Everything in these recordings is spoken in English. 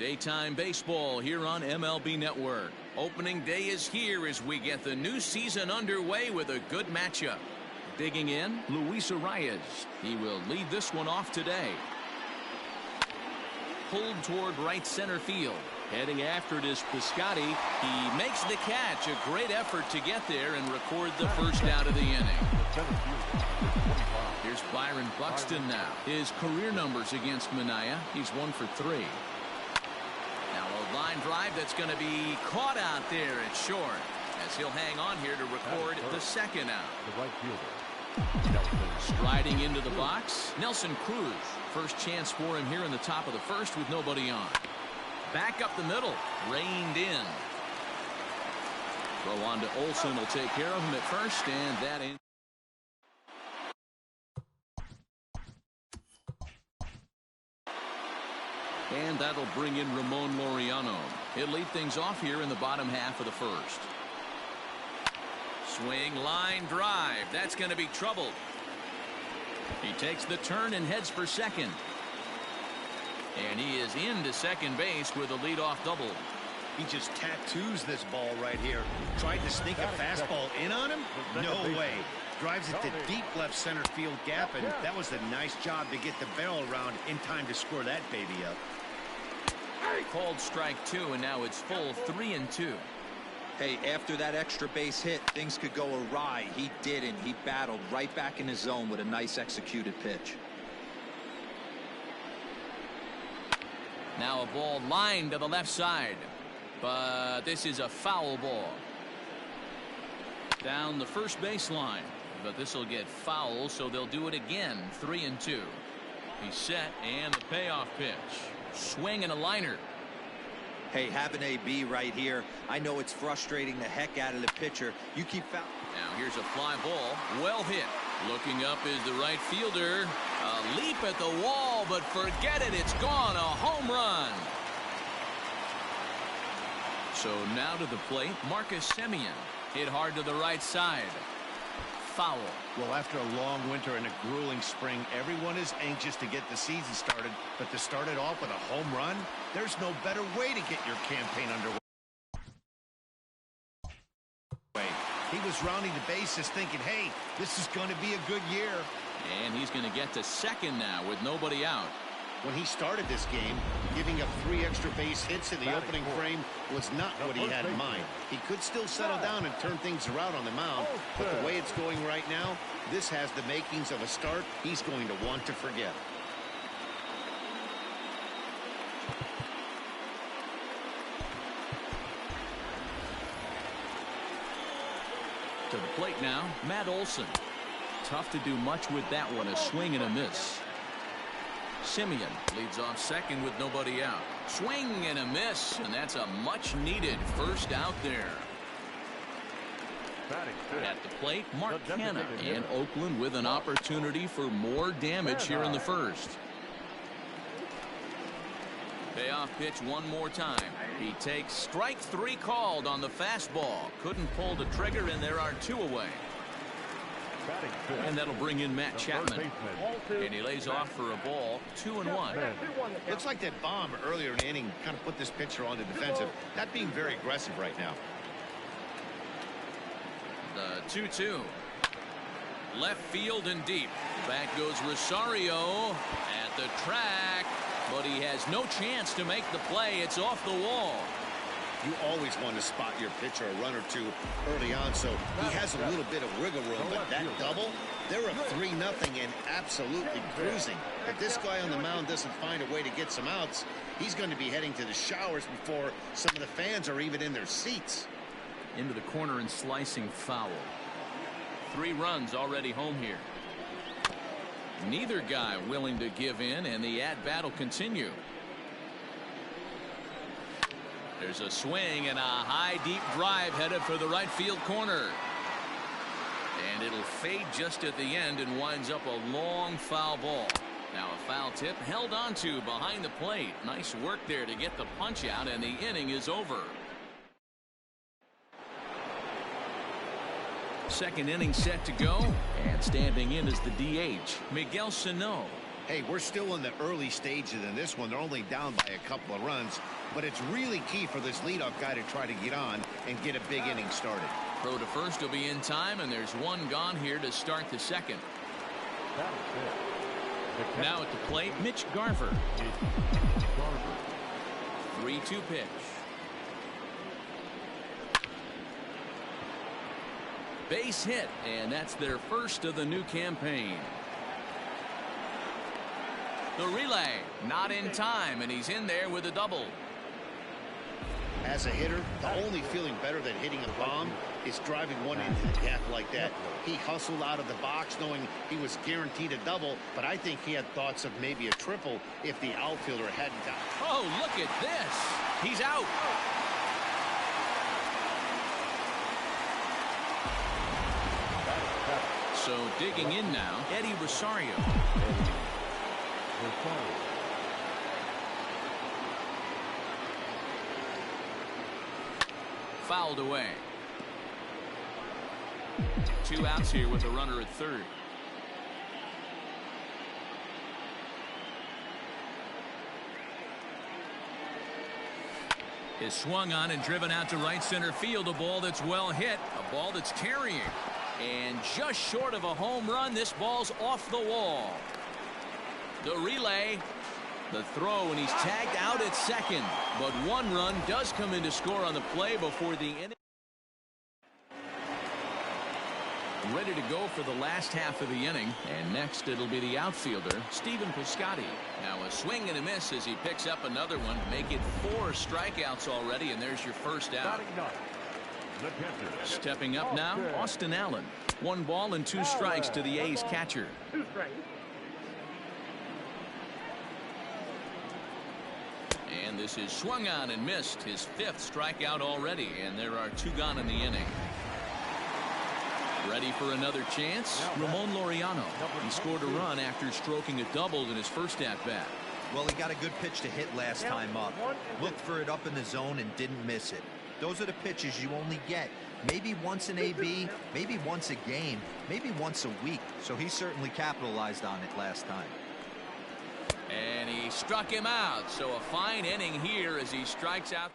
Daytime baseball here on MLB Network. Opening day is here as we get the new season underway with a good matchup. Digging in, Luis Arias. He will lead this one off today. Pulled toward right center field. Heading after it is Piscotty. He makes the catch. A great effort to get there and record the first out of the inning. Here's Byron Buxton now. His career numbers against Minaya. He's 1 for 3. Now a line drive that's going to be caught out there at short as he'll hang on here to record the second out. The right fielder. Striding into the box, Nelson Cruz. First chance for him here in the top of the first with nobody on. Back up the middle, reined in. Throw on to Olsen will take care of him at first, and that in. And that'll bring in Ramon Laureano. He'll lead things off here in the bottom half of the first. Swing, line drive. That's going to be trouble. He takes the turn and heads for second. And he is into second base with a leadoff double. He just tattoos this ball right here. Tried to sneak a fastball in on him? No way. Drives it to deep left center field gap, and that was a nice job to get the barrel around in time to score that baby up. Called strike 2, and now it's full 3-2. Hey, after that extra base hit, things could go awry. He didn't. He battled right back in his zone with a nice executed pitch. Now a ball lined to the left side, but this is a foul ball. Down the first baseline, but this will get foul, so they'll do it again. 3-2. He's set, and the payoff pitch. Swing and a liner. Hey, have an AB right here. I know it's frustrating the heck out of the pitcher. You keep foul. Now here's a fly ball. Well hit. Looking up is the right fielder. A leap at the wall, but forget it. It's gone. A home run. So now to the plate, Marcus Semien. Hit hard to the right side. Foul. Well, after a long winter and a grueling spring, everyone is anxious to get the season started, but to start it off with a home run, there's no better way to get your campaign underway. He was rounding the bases thinking, hey, this is going to be a good year. And he's going to get to second now with nobody out. When he started this game, giving up 3 extra base hits in the opening frame was not what he had in mind. He could still settle down and turn things around on the mound, but the way it's going right now, this has the makings of a start he's going to want to forget. To the plate now, Matt Olson. Tough to do much with that one. A swing and a miss. Semien leads off second with nobody out. Swing and a miss, and that's a much-needed first out there. At the plate, Mark Canha, and Oakland with an opportunity for more damage here in the first. Payoff pitch one more time. He takes strike 3 called on the fastball. Couldn't pull the trigger, and there are 2 away. And that'll bring in Matt Chapman. And he lays off for a ball. 2-1. Looks like that bomb earlier in the inning kind of put this pitcher on the defensive. Not being very aggressive right now. The 2-2. Left field and deep. Back goes Rosario at the track. But he has no chance to make the play. It's off the wall. You always want to spot your pitcher a run or 2 early on, so he has a little bit of wiggle room. But that double, they're up 3-0 and absolutely cruising. If this guy on the mound doesn't find a way to get some outs, he's going to be heading to the showers before some of the fans are even in their seats. Into the corner and slicing foul. 3 runs already home here. Neither guy willing to give in, and the at-bat will continue. There's a swing and a high deep drive headed for the right field corner. And it'll fade just at the end and winds up a long foul ball. Now a foul tip held onto behind the plate. Nice work there to get the punch out, and the inning is over. Second inning set to go, and standing in is the DH, Miguel Sano. Hey, we're still in the early stages in this one. They're only down by a couple of runs, but it's really key for this leadoff guy to try to get on and get a big inning started. Throw to first will be in time, and there's one gone here to start the second. Now at the plate, Mitch Garver. 3-2 pitch. Base hit, and that's their first of the new campaign. The relay, not in time, and he's in there with a double. As a hitter, the only feeling better than hitting a bomb is driving one into the gap like that. He hustled out of the box knowing he was guaranteed a double, but I think he had thoughts of maybe a triple if the outfielder hadn't got. Oh, look at this. He's out. So digging in now, Eddie Rosario. Fouled away. 2 outs here with a runner at third. Is swung on and driven out to right center field. A ball that's well hit. A ball that's carrying. And just short of a home run, this ball's off the wall. The relay. The throw, and he's tagged out at second. But one run does come in to score on the play before the inning. Ready to go for the last half of the inning. And next it'll be the outfielder, Stephen Piscotty. Now a swing and a miss as he picks up another one. Make it 4 strikeouts already, and there's your first out. Stepping up now, Austin Allen. 1 ball and 2 strikes to the A's catcher. 2 strikes. And this is swung on and missed. His 5th strikeout already, and there are 2 gone in the inning. Ready for another chance? Ramon Laureano. He scored a run after stroking a double in his first at-bat. Well, he got a good pitch to hit last time up. Looked for it up in the zone and didn't miss it. Those are the pitches you only get maybe once in AB, maybe once a game, maybe once a week. So he certainly capitalized on it last time. And he struck him out. So a fine inning here as he strikes out.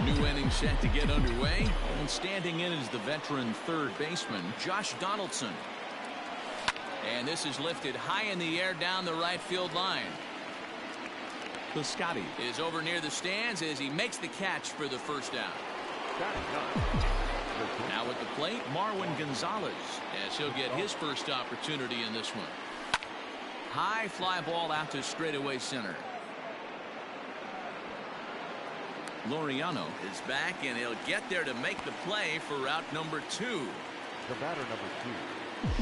New inning set to get underway. And standing in is the veteran third baseman, Josh Donaldson. And this is lifted high in the air down the right field line. Piscotty is over near the stands as he makes the catch for the first out. Now at the plate, Marwin Gonzalez, as he'll get his first opportunity in this one. High fly ball out to straightaway center. Laureano is back, and he'll get there to make the play for out number 2. The batter number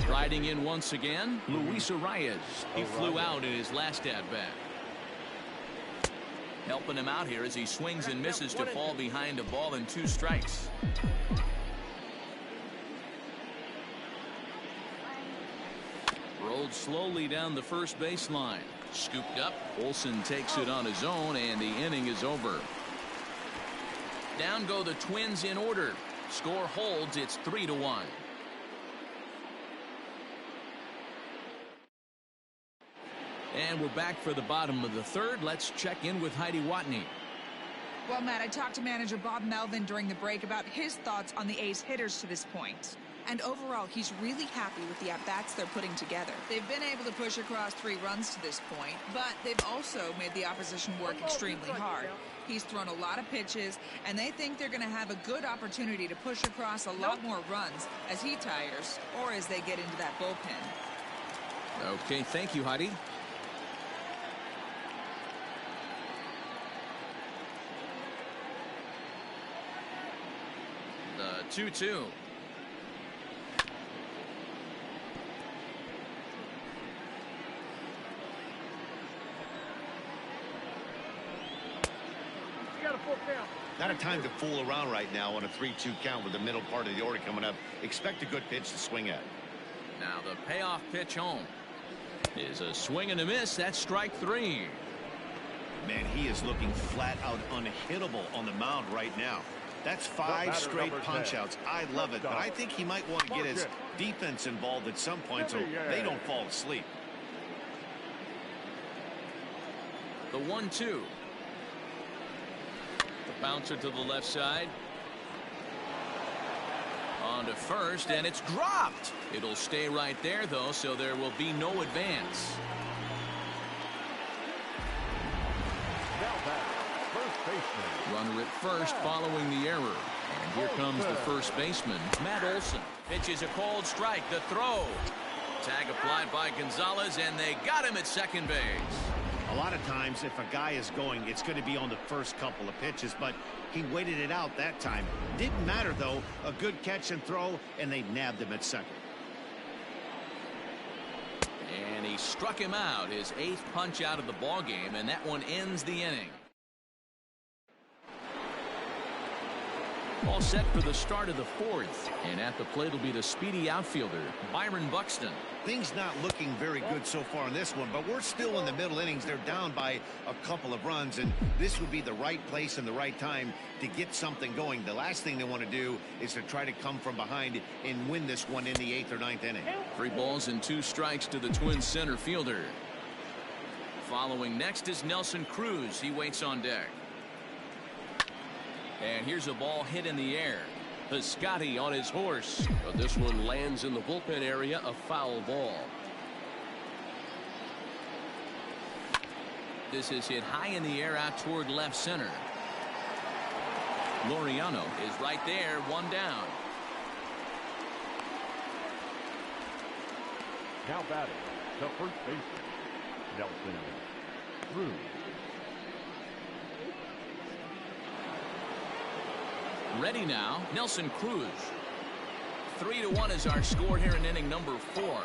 2. Riding in once again, Luis Arias. He flew out in his last at-bat. Helping him out here as he swings and misses to fall behind a ball and 2 strikes. Rolled slowly down the first baseline. Scooped up. Olsen takes it on his own, and the inning is over. Down go the Twins in order. Score holds. It's 3-1. And we're back for the bottom of the third. Let's check in with Heidi Watney. Well, Matt, I talked to manager Bob Melvin during the break about his thoughts on the A's hitters to this point. And overall, he's really happy with the at-bats they're putting together. They've been able to push across 3 runs to this point, but they've also made the opposition work extremely hard. He's thrown a lot of pitches, and they think they're going to have a good opportunity to push across a lot more runs as he tires or as they get into that bullpen. Okay, thank you, Heidi. The 2-2. Not a time to fool around right now on a 3-2 count with the middle part of the order coming up. Expect a good pitch to swing at. Now the payoff pitch home is a swing and a miss. That's strike 3. Man, he is looking flat out unhittable on the mound right now. That's 5 straight punch-outs. I love it, but I think he might want to get his defense involved at some point so they don't fall asleep. The 1-2. The bouncer to the left side. On to first, and it's dropped. It'll stay right there, though, so there will be no advance. Runner at first following the error. And here comes the first baseman, Matt Olson. Pitches a cold strike. The throw. Tag applied by Gonzalez, and they got him at second base. A lot of times, if a guy is going, it's going to be on the first couple of pitches, but he waited it out that time. Didn't matter, though. A good catch and throw, and they nabbed him at second. And he struck him out, his 8th punch out of the ball game, and that one ends the inning. All set for the start of the 4th, and at the plate will be the speedy outfielder, Byron Buxton. Things not looking very good so far in this one, but we're still in the middle innings. They're down by a couple of runs, and this would be the right place and the right time to get something going. The last thing they want to do is to try to come from behind and win this one in the 8th or 9th inning. 3 balls and 2 strikes to the Twins center fielder. Following next is Nelson Cruz. He waits on deck. And here's a ball hit in the air. Piscotty on his horse. But this one lands in the bullpen area, a foul ball. This is hit high in the air out toward left center. Laureano is right there, 1 down. Now batting, the first baseman, Nelson Cruz. Ready now, Nelson Cruz. 3-1 is our score here in inning number 4.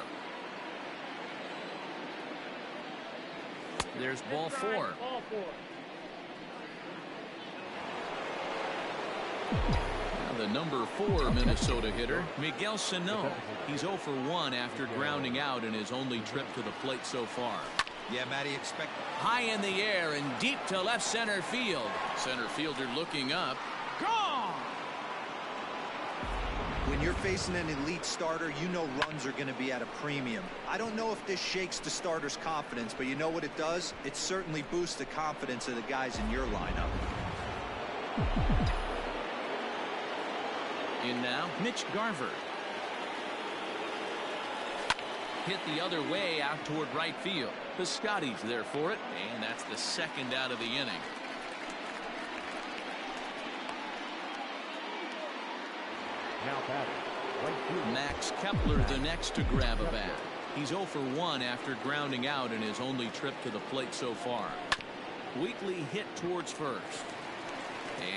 There's ball 4. Now the number 4 Minnesota hitter, Miguel Sano. He's 0 for 1 after grounding out in his only trip to the plate so far. Yeah, Matty, expect high in the air and deep to left center field. Center fielder looking up. Gone! When you're facing an elite starter, you know runs are going to be at a premium. I don't know if this shakes the starter's confidence, but you know what it does? It certainly boosts the confidence of the guys in your lineup. In now, Mitch Garver. Hit the other way out toward right field. Piscotty's there for it, and that's the 2nd out of the inning. Now batting, right field. Max Kepler the next to grab a bat. He's 0 for 1 after grounding out in his only trip to the plate so far. Weekly hit towards first.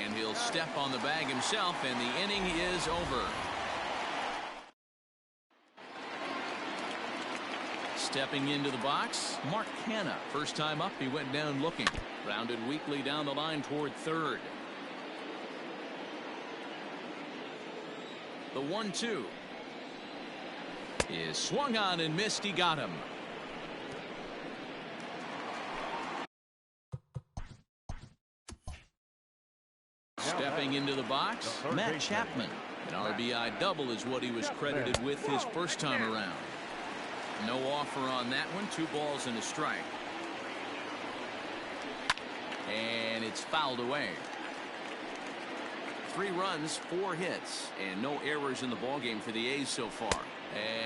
And he'll step on the bag himself, and the inning is over. Stepping into the box, Mark Hanna. First time up, he went down looking. Grounded Weekly down the line toward third. The 1-2 is swung on and missed. He got him. Stepping into the box, Matt Chapman. An RBI double is what he was credited with his first time around. No offer on that one. 2 balls and a strike. And it's fouled away. 3 runs, 4 hits, and no errors in the ballgame for the A's so far.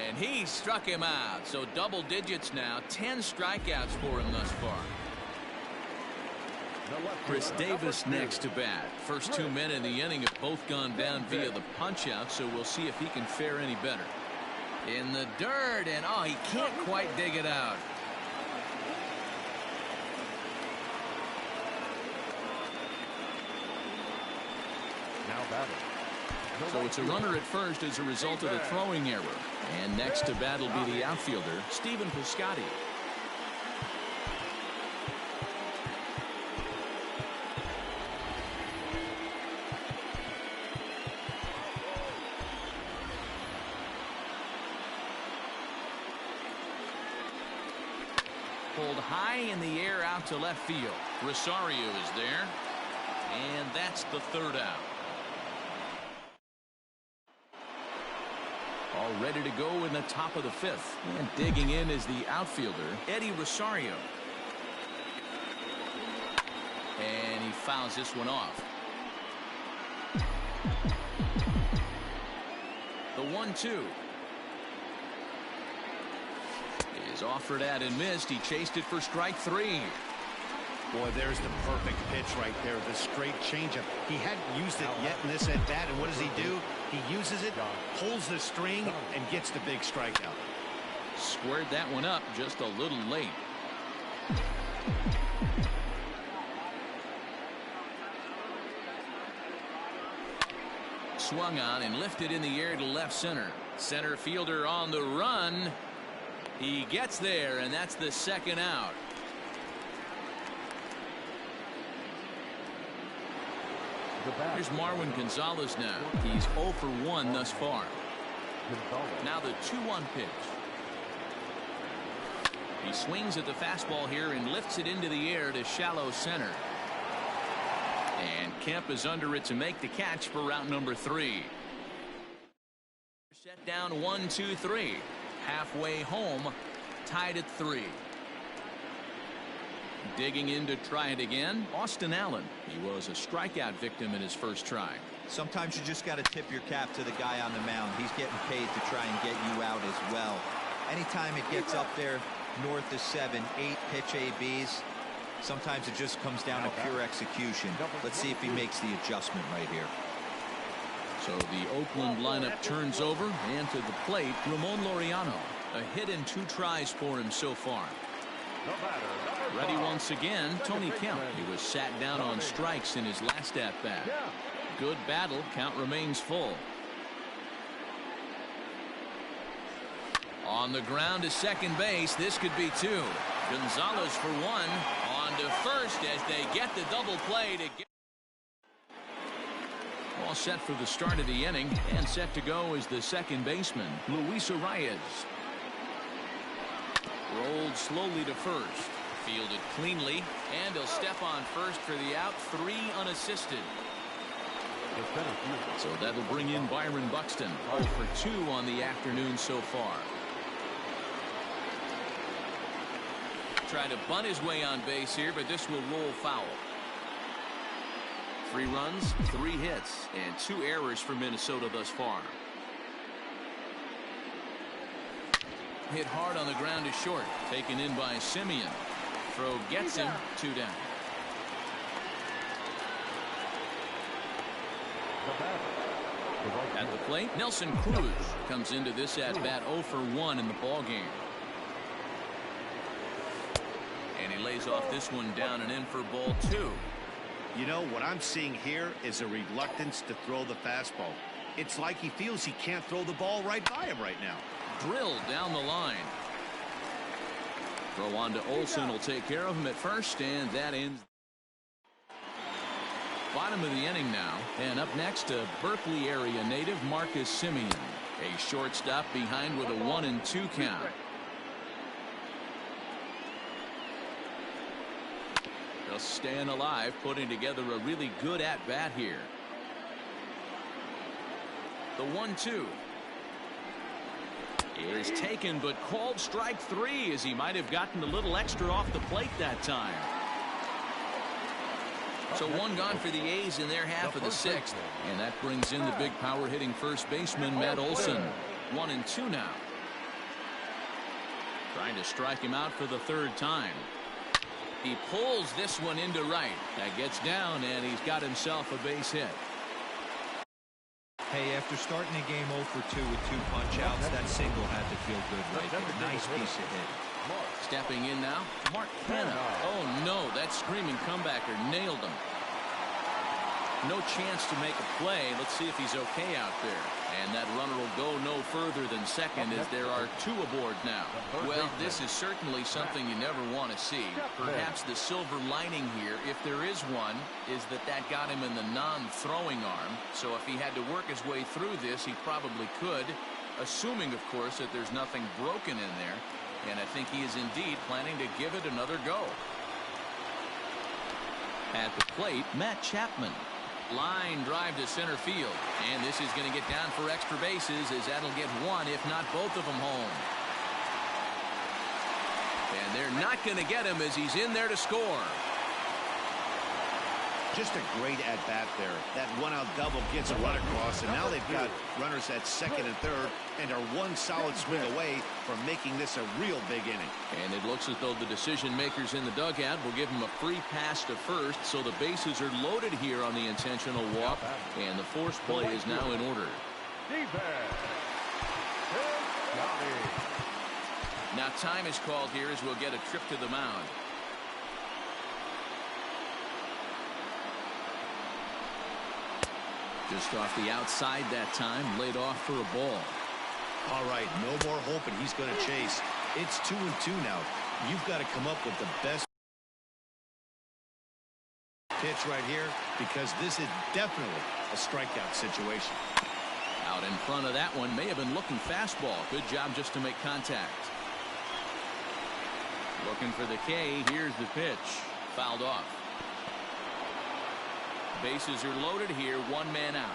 And he struck him out. So double digits now. 10 strikeouts for him thus far. Chris Davis next to bat. First 2 men in the inning have both gone down via the punch out, so we'll see if he can fare any better. In the dirt, and oh, he can't quite dig it out. Now batting. So it's a runner at first as a result of the throwing error. And next to bat will be the outfielder, Stephen Piscotty. Pulled high in the air out to left field. Rosario is there. And that's the 3rd out. All ready to go in the top of the fifth. And digging in is the outfielder, Eddie Rosario. And he fouls this one off. The 1-2 is offered at and missed. He chased it for strike three. Boy, there's the perfect pitch right there. The straight changeup. He hadn't used it yet in this at bat. And what does he do? He uses it, pulls the string, and gets the big strikeout. Squared that one up just a little late. Swung on and lifted in the air to left center. Center fielder on the run. He gets there, and that's the second out. Here's Marwin Gonzalez now. He's 0 for 1 thus far. Now the 2-1 pitch. He swings at the fastball here and lifts it into the air to shallow center. And Kemp is under it to make the catch for route number 3. Set down 1-2-3. Halfway home, tied at 3. Digging in to try it again, Austin Allen. He was a strikeout victim in his first try. Sometimes you just got to tip your cap to the guy on the mound. He's getting paid to try and get you out as well. Anytime it gets up there north of 7, 8 pitch ABs, sometimes it just comes down to pure execution. Let's see if he makes the adjustment right here. So the Oakland lineup turns over, and to the plate, Ramon Laureano. A hit in 2 tries for him so far. Ready once again, Tony Kemp. He was sat down on strikes in his last at-bat. Good battle. Count remains full. On the ground to second base. This could be 2. Gonzalez for 1. On to first as they get the double play to get. All set for the start of the inning, and set to go is the second baseman, Luis Arias. Rolled slowly to first. Fielded cleanly, and he'll step on first for the out. 3 unassisted. So that'll bring in Byron Buxton. 0 for 2 on the afternoon so far. Try to bunt his way on base here, but this will roll foul. 3 runs, 3 hits, and 2 errors for Minnesota thus far. Hit hard on the ground to short. Taken in by Simeon. Throw gets him. 2 down. At the plate, Nelson Cruz comes into this at-bat 0 for 1 in the ballgame. And he lays off this one down and in for ball 2. You know, what I'm seeing here is a reluctance to throw the fastball. It's like he feels he can't throw the ball right by him right now. Drilled down the line. Throw on to Olsen will take care of him at first, and that ends. Bottom of the inning now, and up next a Berkeley area native, Marcus Simeon, a shortstop behind with a 1-2 count. Just staying alive, putting together a really good at bat here. The 1-2 is taken, but called strike 3, as he might have gotten a little extra off the plate that time. So 1 gone for the A's in their half of the 6th, and that brings in the big power hitting first baseman Matt Olson. 1-2 now. Trying to strike him out for the 3rd time. He pulls this one into right. That gets down, and he's got himself a base hit. Hey, after starting a game 0 for 2 with 2 punch-outs, that single had to feel good right there. Nice piece of hit. Stepping in now, Mark Canha. Oh, no, that screaming comebacker nailed him. No chance to make a play. Let's see if he's okay out there. And that runner will go no further than second, as there are 2 aboard now. Well, this is certainly something you never want to see. Perhaps the silver lining here, if there is one, is that got him in the non-throwing arm. So if he had to work his way through this, he probably could, assuming, of course, that there's nothing broken in there. And I think he is indeed planning to give it another go. At the plate, Matt Chapman. Line drive to center field. And this is going to get down for extra bases as that'll get one, if not both of them home. And they're not going to get him as he's in there to score. Just a great at-bat there. That one-out double gets a run across, and now they've got runners at second and third and are one solid swing away from making this a real big inning. And it looks as though the decision makers in the dugout will give him a free pass to first, so the bases are loaded here on the intentional walk, and the force play is now in order. Now time is called here as we'll get a trip to the mound. Just off the outside that time, laid off for a ball. All right, no more hoping he's going to chase. It's 2-2 now. You've got to come up with the best pitch right here, because this is definitely a strikeout situation. Out in front of that one, may have been looking fastball. Good job just to make contact. Looking for the K. Here's the pitch. Fouled off. Bases are loaded here. One man out.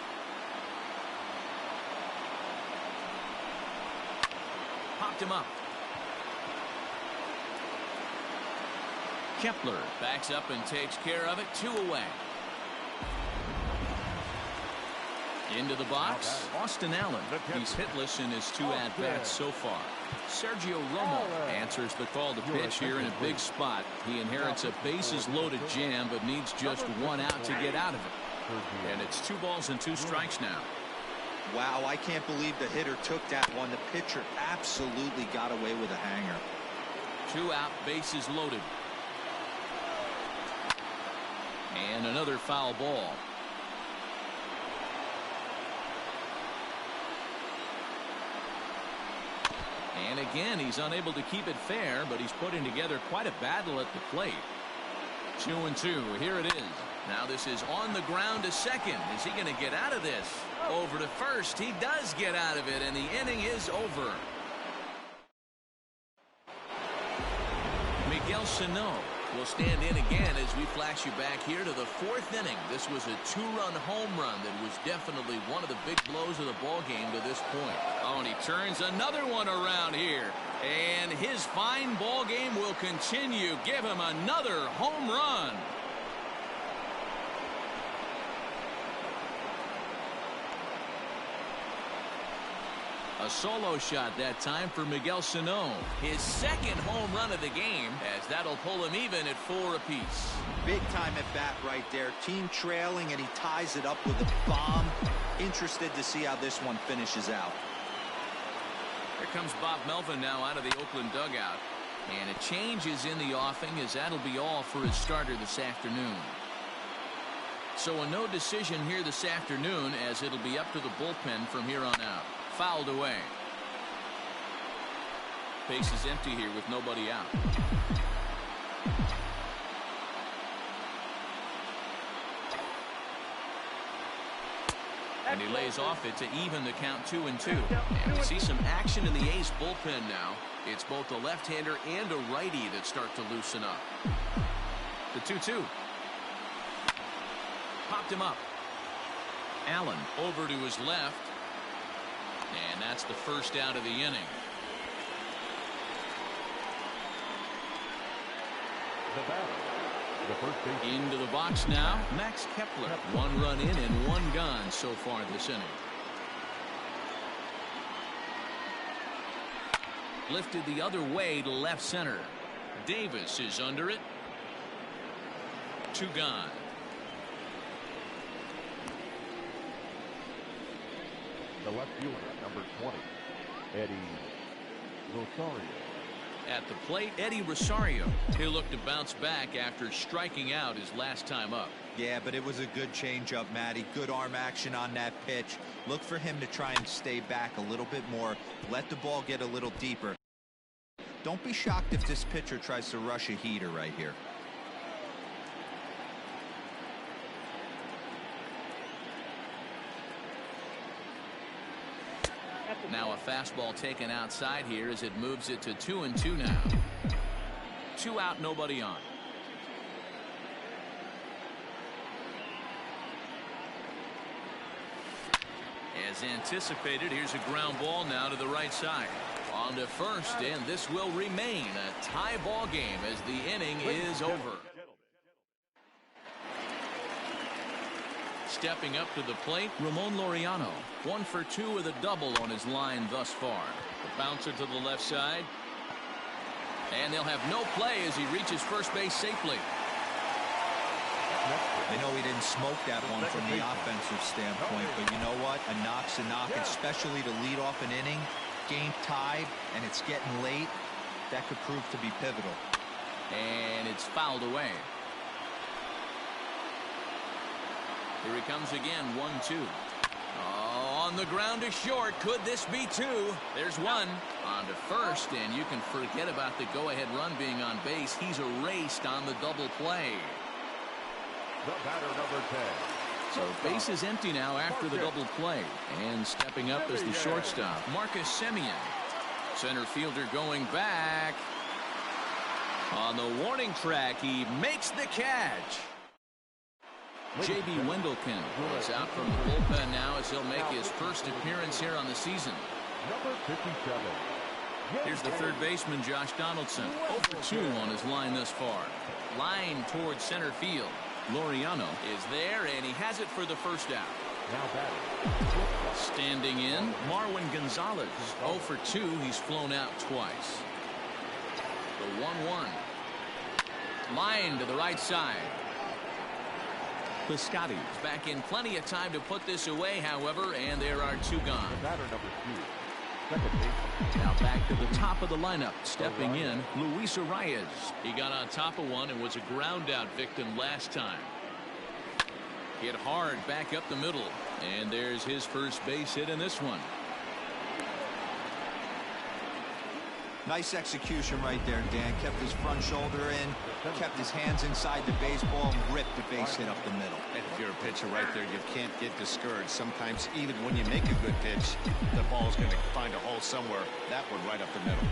Popped him up. Kepler backs up and takes care of it. 2 away. Into the box, Austin Allen. He's hitless in his 2 at-bats so far. Sergio Romo answers the call to pitch here in a big spot. He inherits a bases-loaded jam, but needs just 1 out to get out of it. And it's 2 balls and 2 strikes now. Wow, I can't believe the hitter took that one. The pitcher absolutely got away with a hanger. 2 out, bases loaded. And another foul ball. And again, he's unable to keep it fair, but he's putting together quite a battle at the plate. 2-2. Here it is. Now this is on the ground to second. Is he going to get out of this? Over to first. He does get out of it, and the inning is over. Miguel Sano will stand in again as we flash you back here to the 4th inning. This was a 2-run home run that was definitely one of the big blows of the ball game to this point. Oh, and he turns another one around here. And his fine ball game will continue. Give him another home run. A solo shot that time for Miguel Sano. His 2nd home run of the game, as that'll pull him even at 4 apiece. Big time at bat right there. Team trailing, and he ties it up with a bomb. Interested to see how this one finishes out. Here comes Bob Melvin now out of the Oakland dugout. And a change is in the offing, as that'll be all for his starter this afternoon. So a no decision here this afternoon, as it'll be up to the bullpen from here on out. Fouled away. Base is empty here with nobody out. And he lays off it to even the count 2-2. And we see some action in the A's bullpen now. It's both a left-hander and a righty that start to loosen up. The 2-2. Popped him up. Allen over to his left. And that's the first out of the inning. Into the box now, Max Kepler. 1 run in and 1 gone so far this inning. Lifted the other way to left center. Davis is under it. 2 gone. The left fielder, number 20, Eddie Rosario. At the plate, Eddie Rosario. He'll look to bounce back after striking out his last time up. Yeah, but it was a good changeup, Matty. Good arm action on that pitch. Look for him to try and stay back a little bit more. Let the ball get a little deeper. Don't be shocked if this pitcher tries to rush a heater right here. Now a fastball taken outside here as it moves it to 2-2 now. 2 out, nobody on. As anticipated, here's a ground ball now to the right side. On to first, and this will remain a tie ball game as the inning is over. Stepping up to the plate, Ramon Laureano. 1 for 2 with a double on his line thus far. The bouncer to the left side. And they'll have no play as he reaches first base safely. I know he didn't smoke that one from the offensive standpoint, but you know what? A knock's a knock, especially to lead off an inning. Game tied, and it's getting late. That could prove to be pivotal. And it's fouled away. Here he comes again, 1-2. Oh, on the ground to short. Could this be 2? There's 1. On to first, and you can forget about the go-ahead run being on base. He's erased on the double play. The batter, number 10. So base is empty now after the double play. And stepping up is the shortstop, Marcus Semien. Center fielder going back. On the warning track, he makes the catch. J.B. Wendelken is out from the bullpen now as he'll make his first appearance here on the season. Number 57. Here's the third baseman, Josh Donaldson. 0 for 2 on his line thus far. Line towards center field. Laureano is there, and he has it for the first out. Now batting. Standing in, Marwin Gonzalez. 0 for 2. He's flown out twice. The 1-1. Line to the right side. Piscotty is back in plenty of time to put this away, however, and there are 2 gone. The batter, number 2. Second baseman. Now back to the top of the lineup. Stepping in, Luis Arias. He got on top of one and was a ground out victim last time. Hit hard back up the middle. And there's his first base hit in this one. Nice execution right there, Dan. Kept his front shoulder in, kept his hands inside the baseball, and ripped the base hit up the middle. And if you're a pitcher right there, you can't get discouraged. Sometimes even when you make a good pitch, the ball's going to find a hole somewhere. That one right up the middle.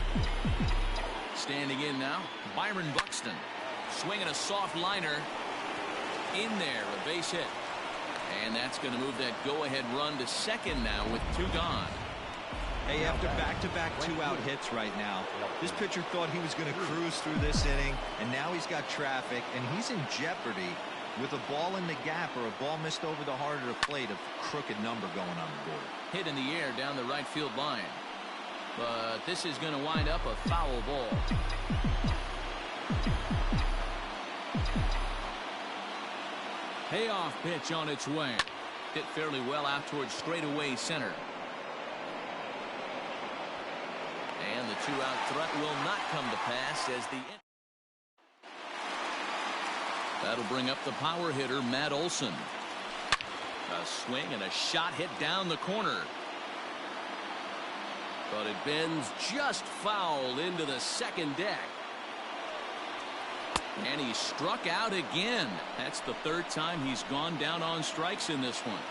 Standing in now, Byron Buxton. Swinging a soft liner. In there, a base hit. And that's going to move that go-ahead run to second now with 2 gone. Hey, after back-to-back 2-out hits right now, this pitcher thought he was going to cruise through this inning, and now he's got traffic, and he's in jeopardy with a ball in the gap or a ball missed over the heart of the plate, a crooked number going on the board. Hit in the air down the right field line. But this is going to wind up a foul ball. Payoff pitch on its way. Hit fairly well out towards straightaway center. And the 2-out threat will not come to pass as the... That'll bring up the power hitter, Matt Olson. A swing and a shot hit down the corner. But it bends just foul into the second deck. And he struck out again. That's the 3rd time he's gone down on strikes in this one.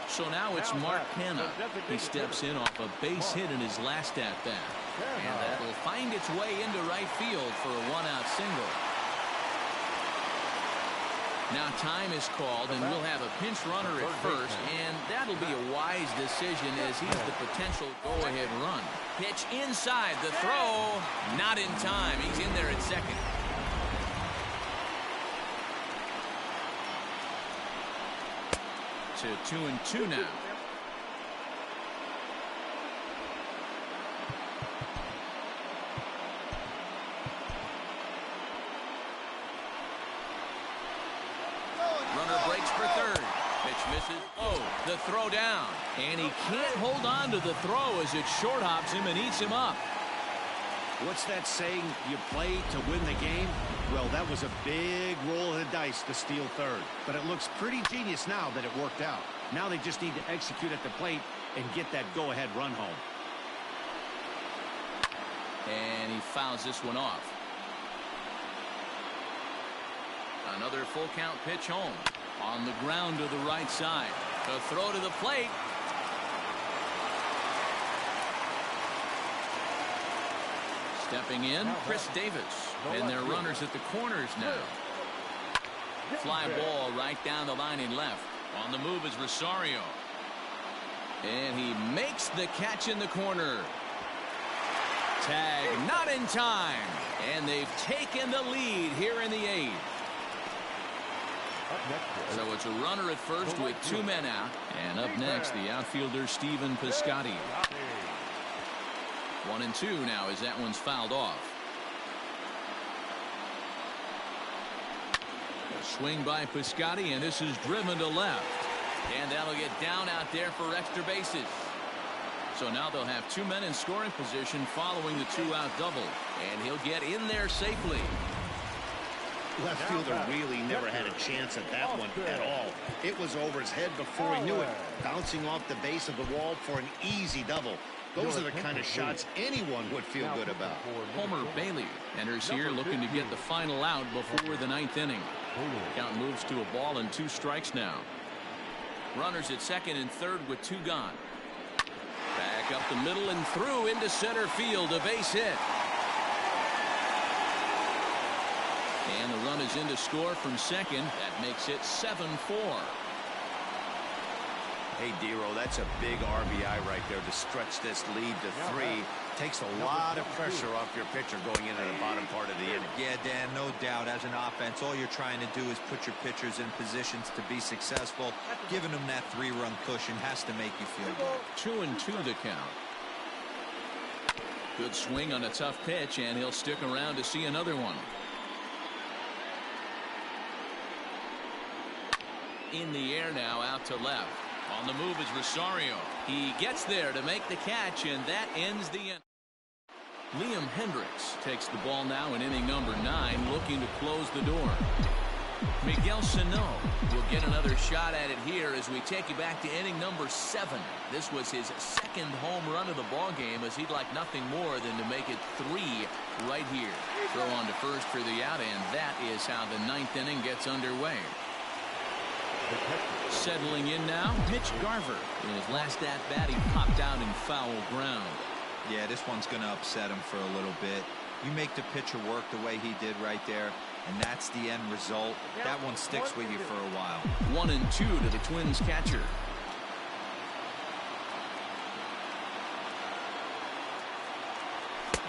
So now it's Mark Hanna. He steps in off a base hit in his last at-bat. And that'll find its way into right field for a 1-out single. Now time is called, and we'll have a pinch runner at first, and that'll be a wise decision as he's the potential go-ahead run. Pitch inside, the throw, not in time. He's in there at second. To 2-2 now. Runner breaks for third. Pitch misses. Oh, the throw down. And he can't hold on to the throw as it short hops him and eats him up. What's that saying? You play to win the game? Well, that was a big roll of the dice to steal third. But it looks pretty genius now that it worked out. Now they just need to execute at the plate and get that go-ahead run home. And he fouls this one off. Another full count pitch home. On the ground to the right side. The throw to the plate. Stepping in, Chris Davis. And their runners at the corners now. Fly ball right down the line in left. On the move is Rosario. And he makes the catch in the corner. Tag not in time. And they've taken the lead here in the 8th. So it's a runner at first with 2 men out. And up next, the outfielder Stephen Piscotty. 1-2 now as that one's fouled off. A swing by Piscotty, and this is driven to left. And that'll get down out there for extra bases. So now they'll have 2 men in scoring position following the 2-out double. And he'll get in there safely. Left fielder really never had a chance at that one at all. It was over his head before he knew it, bouncing off the base of the wall for an easy double. Those are the kind of shots anyone would feel good about. Homer Bailey enters here looking to get the final out before the 9th inning. Count moves to a ball and 2 strikes now. Runners at second and third with 2 gone. Back up the middle and through into center field, a base hit. And the run is in to score from second. That makes it 7-4. Hey, Dero, that's a big RBI right there to stretch this lead to 3. Takes a lot of pressure off your pitcher going into the bottom part of the inning. Yeah, Dan, no doubt. As an offense, all you're trying to do is put your pitchers in positions to be successful. Giving them that 3-run cushion has to make you feel good. 2-2 the count. Good swing on a tough pitch, and he'll stick around to see another one. In the air now, out to left. On the move is Rosario. He gets there to make the catch, and that ends the inning. Liam Hendricks takes the ball now in inning number 9, looking to close the door. Miguel Sano will get another shot at it here as we take you back to inning number 7. This was his 2nd home run of the ball game, as he'd like nothing more than to make it 3 right here. Throw on to first for the out, and that is how the 9th inning gets underway. Settling in now, Mitch Garver. In his last at-bat, he popped out in foul ground. Yeah, this one's going to upset him for a little bit. You make the pitcher work the way he did right there, and that's the end result. That one sticks with you for a while. 1-2 to the Twins catcher.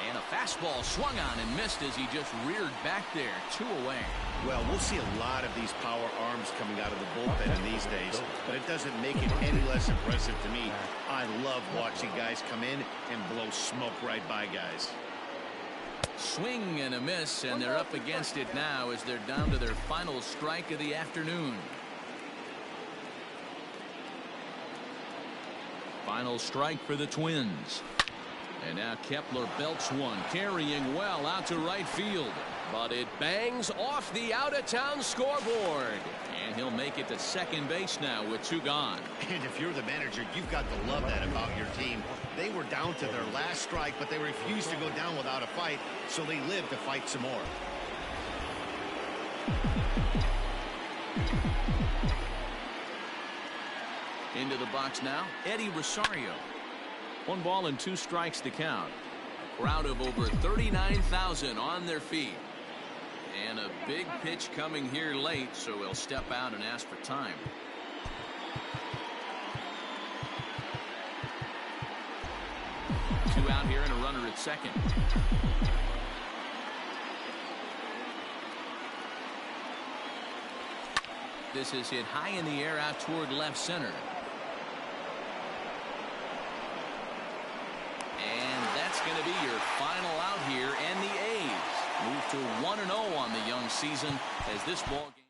And a fastball swung on and missed as he just reared back there. 2 away. Well, we'll see a lot of these power arms coming out of the bullpen in these days, but it doesn't make it any less impressive to me. I love watching guys come in and blow smoke right by guys. Swing and a miss, and they're up against it now as they're down to their final strike of the afternoon. Final strike for the Twins. And now Kepler belts one, carrying well out to right field. But it bangs off the out-of-town scoreboard. And he'll make it to second base now with 2 gone. And if you're the manager, you've got to love that about your team. They were down to their last strike, but they refused to go down without a fight, so they lived to fight some more. Into the box now, Eddie Rosario. 1 ball and 2 strikes to count. A crowd of over 39,000 on their feet. And a big pitch coming here late, so he'll step out and ask for time. Two out here and a runner at second. This is hit high in the air out toward left center. And that's going to be your final out here, and the A's move to 1-0 on the young season as this ball game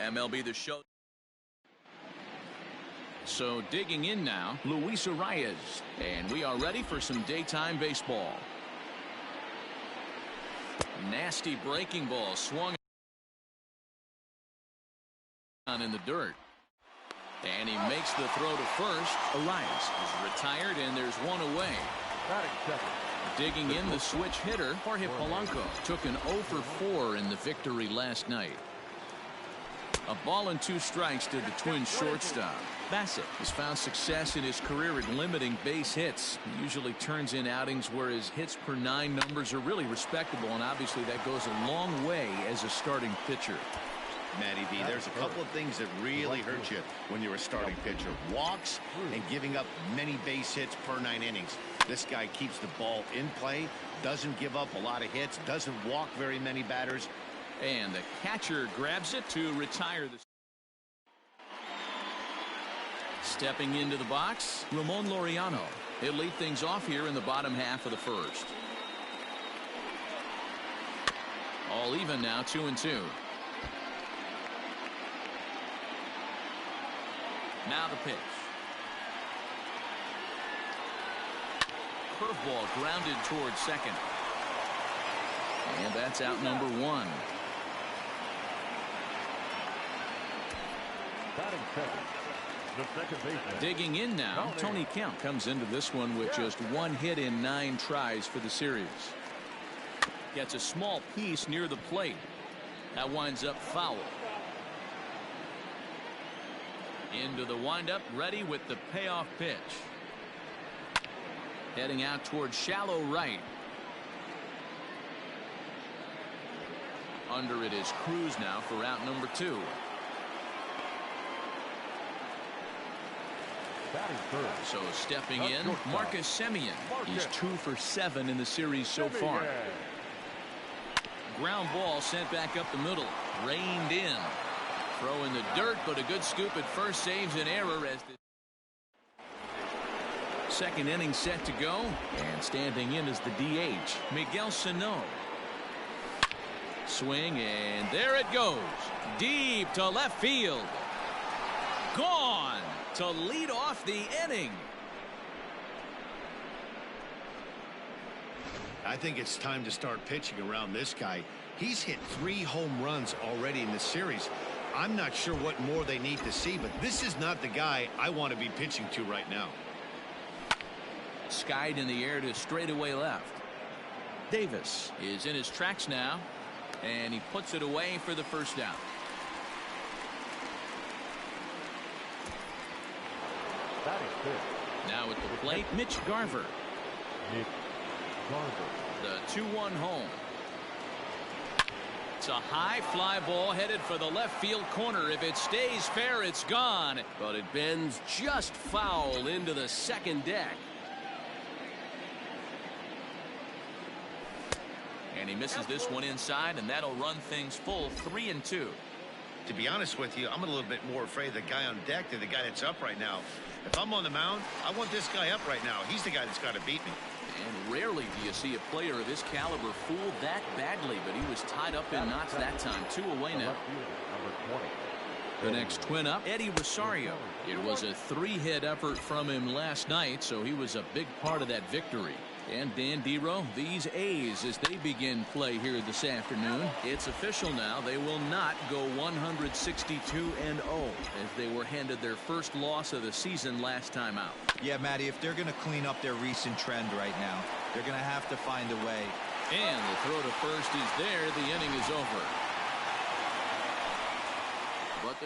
MLB The Show. So digging in now, Luis Arias. And we are ready for some daytime baseball. Nasty breaking ball swung on in the dirt. And he makes the throw to first. Arias is retired, and there's one away. Digging in, the switch hitter, Jorge Polanco, took an 0 for 4 in the victory last night. A ball and 2 strikes to the Twins shortstop. Bassett has found success in his career at limiting base hits. He usually turns in outings where his hits per 9 numbers are really respectable, and obviously that goes a long way as a starting pitcher. Matty V, there's a couple of things that really hurt you when you're a starting pitcher. Walks and giving up many base hits per 9 innings. This guy keeps the ball in play, doesn't give up a lot of hits, doesn't walk very many batters. And the catcher grabs it to retire the. Stepping into the box, Ramon Laureano. He'll lead things off here in the bottom half of the first. All even now, 2-2. Now the pitch. Curveball grounded towards second. And that's out number 1. Batting second. The second baseman. Digging in now, Tony Kemp comes into this one with just 1 hit in 9 tries for the series. Gets a small piece near the plate. That winds up foul. Into the windup, ready with the payoff pitch. Heading out towards shallow right. Under it is Cruz now for out number 2. So stepping in, Marcus Semien. He's 2 for 7 in the series so far. Ground ball sent back up the middle. Reined in. Throw in the dirt, but a good scoop at first saves an error as the second inning set to go. And standing in is the DH, Miguel Sano. Swing, and there it goes. Deep to left field. Gone to lead off the inning. I think it's time to start pitching around this guy. He's hit 3 home runs already in this series. I'm not sure what more they need to see, but this is not the guy I want to be pitching to right now. Skied in the air to straightaway left. Davis is in his tracks now, and he puts it away for the first down. Now at the plate, Mitch Garver. The 2-1 home. It's a high fly ball headed for the left field corner. If it stays fair, it's gone. But it bends just foul into the second deck. And he misses this one inside, and that'll run things full 3-2. To be honest with you, I'm a little bit more afraid of the guy on deck than the guy that's up right now. If I'm on the mound, I want this guy up right now. He's the guy that's got to beat me. And rarely do you see a player of this caliber fooled that badly, but he was tied up in knots that time. 2 away now. The next twin up, Eddie Rosario. It was a 3-hit effort from him last night, so he was a big part of that victory. And Dan Dero, these A's, as they begin play here this afternoon, it's official now. They will not go 162-0 as they were handed their first loss of the season last time out. Yeah, Matty, if they're going to clean up their recent trend right now, they're going to have to find a way. And the throw to first is there. The inning is over. But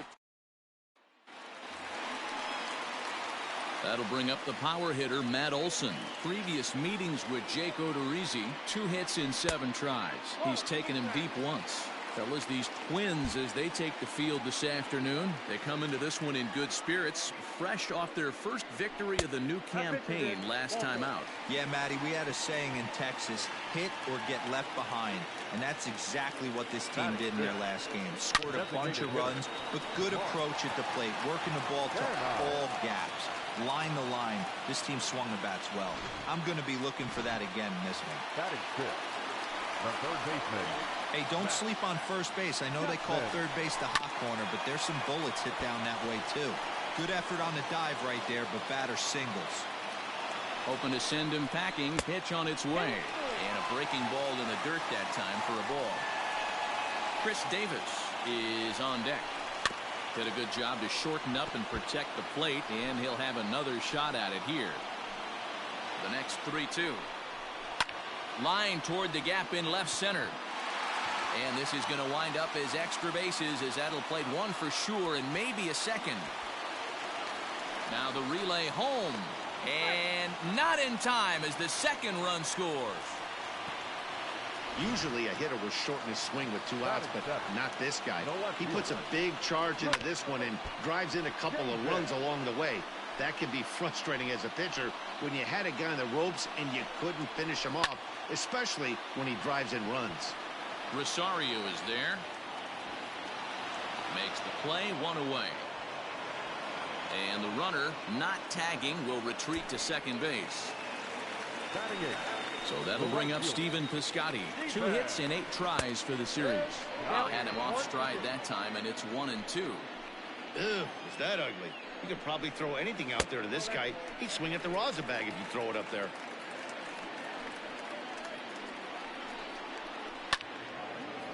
that'll bring up the power hitter, Matt Olson. Previous meetings with Jake Odorizzi, 2 hits in 7 tries. He's taken him deep once. Fellas, these Twins, as they take the field this afternoon, they come into this one in good spirits, fresh off their first victory of the new campaign last time out. Yeah, Matty, we had a saying in Texas, hit or get left behind. And that's exactly what this team did in their last game. Scored a bunch of runs, but good approach at the plate, working the ball to all gaps. Line the line. This team swung the bats well. I'm going to be looking for that again in this one. That is good. The third baseman. Hey, don't sleep on first base. I know they call third base the hot corner, but there's some bullets hit down that way, too. Good effort on the dive right there, but batter singles. Hoping to send him packing. Pitch on its way. And a breaking ball in the dirt that time for a ball. Chris Davis is on deck. Did a good job to shorten up and protect the plate, and he'll have another shot at it here. The next 3-2. Line toward the gap in left center. And this is going to wind up as extra bases, as that'll play one for sure and maybe a second. Now the relay home. And not in time as the second run scores. Usually a hitter will shorten his swing with 2 outs, but not this guy. He puts a big charge into this one and drives in a couple of runs along the way. That can be frustrating as a pitcher when you had a guy on the ropes and you couldn't finish him off, especially when he drives in runs. Rosario is there. Makes the play, 1 away. And the runner, not tagging, will retreat to second base. So that'll bring up Stephen Piscotty. 2 hits and 8 tries for the series. Had him off stride that time, and it's 1-2. Ew, was that ugly? You could probably throw anything out there to this guy. He'd swing at the rosin bag if you throw it up there.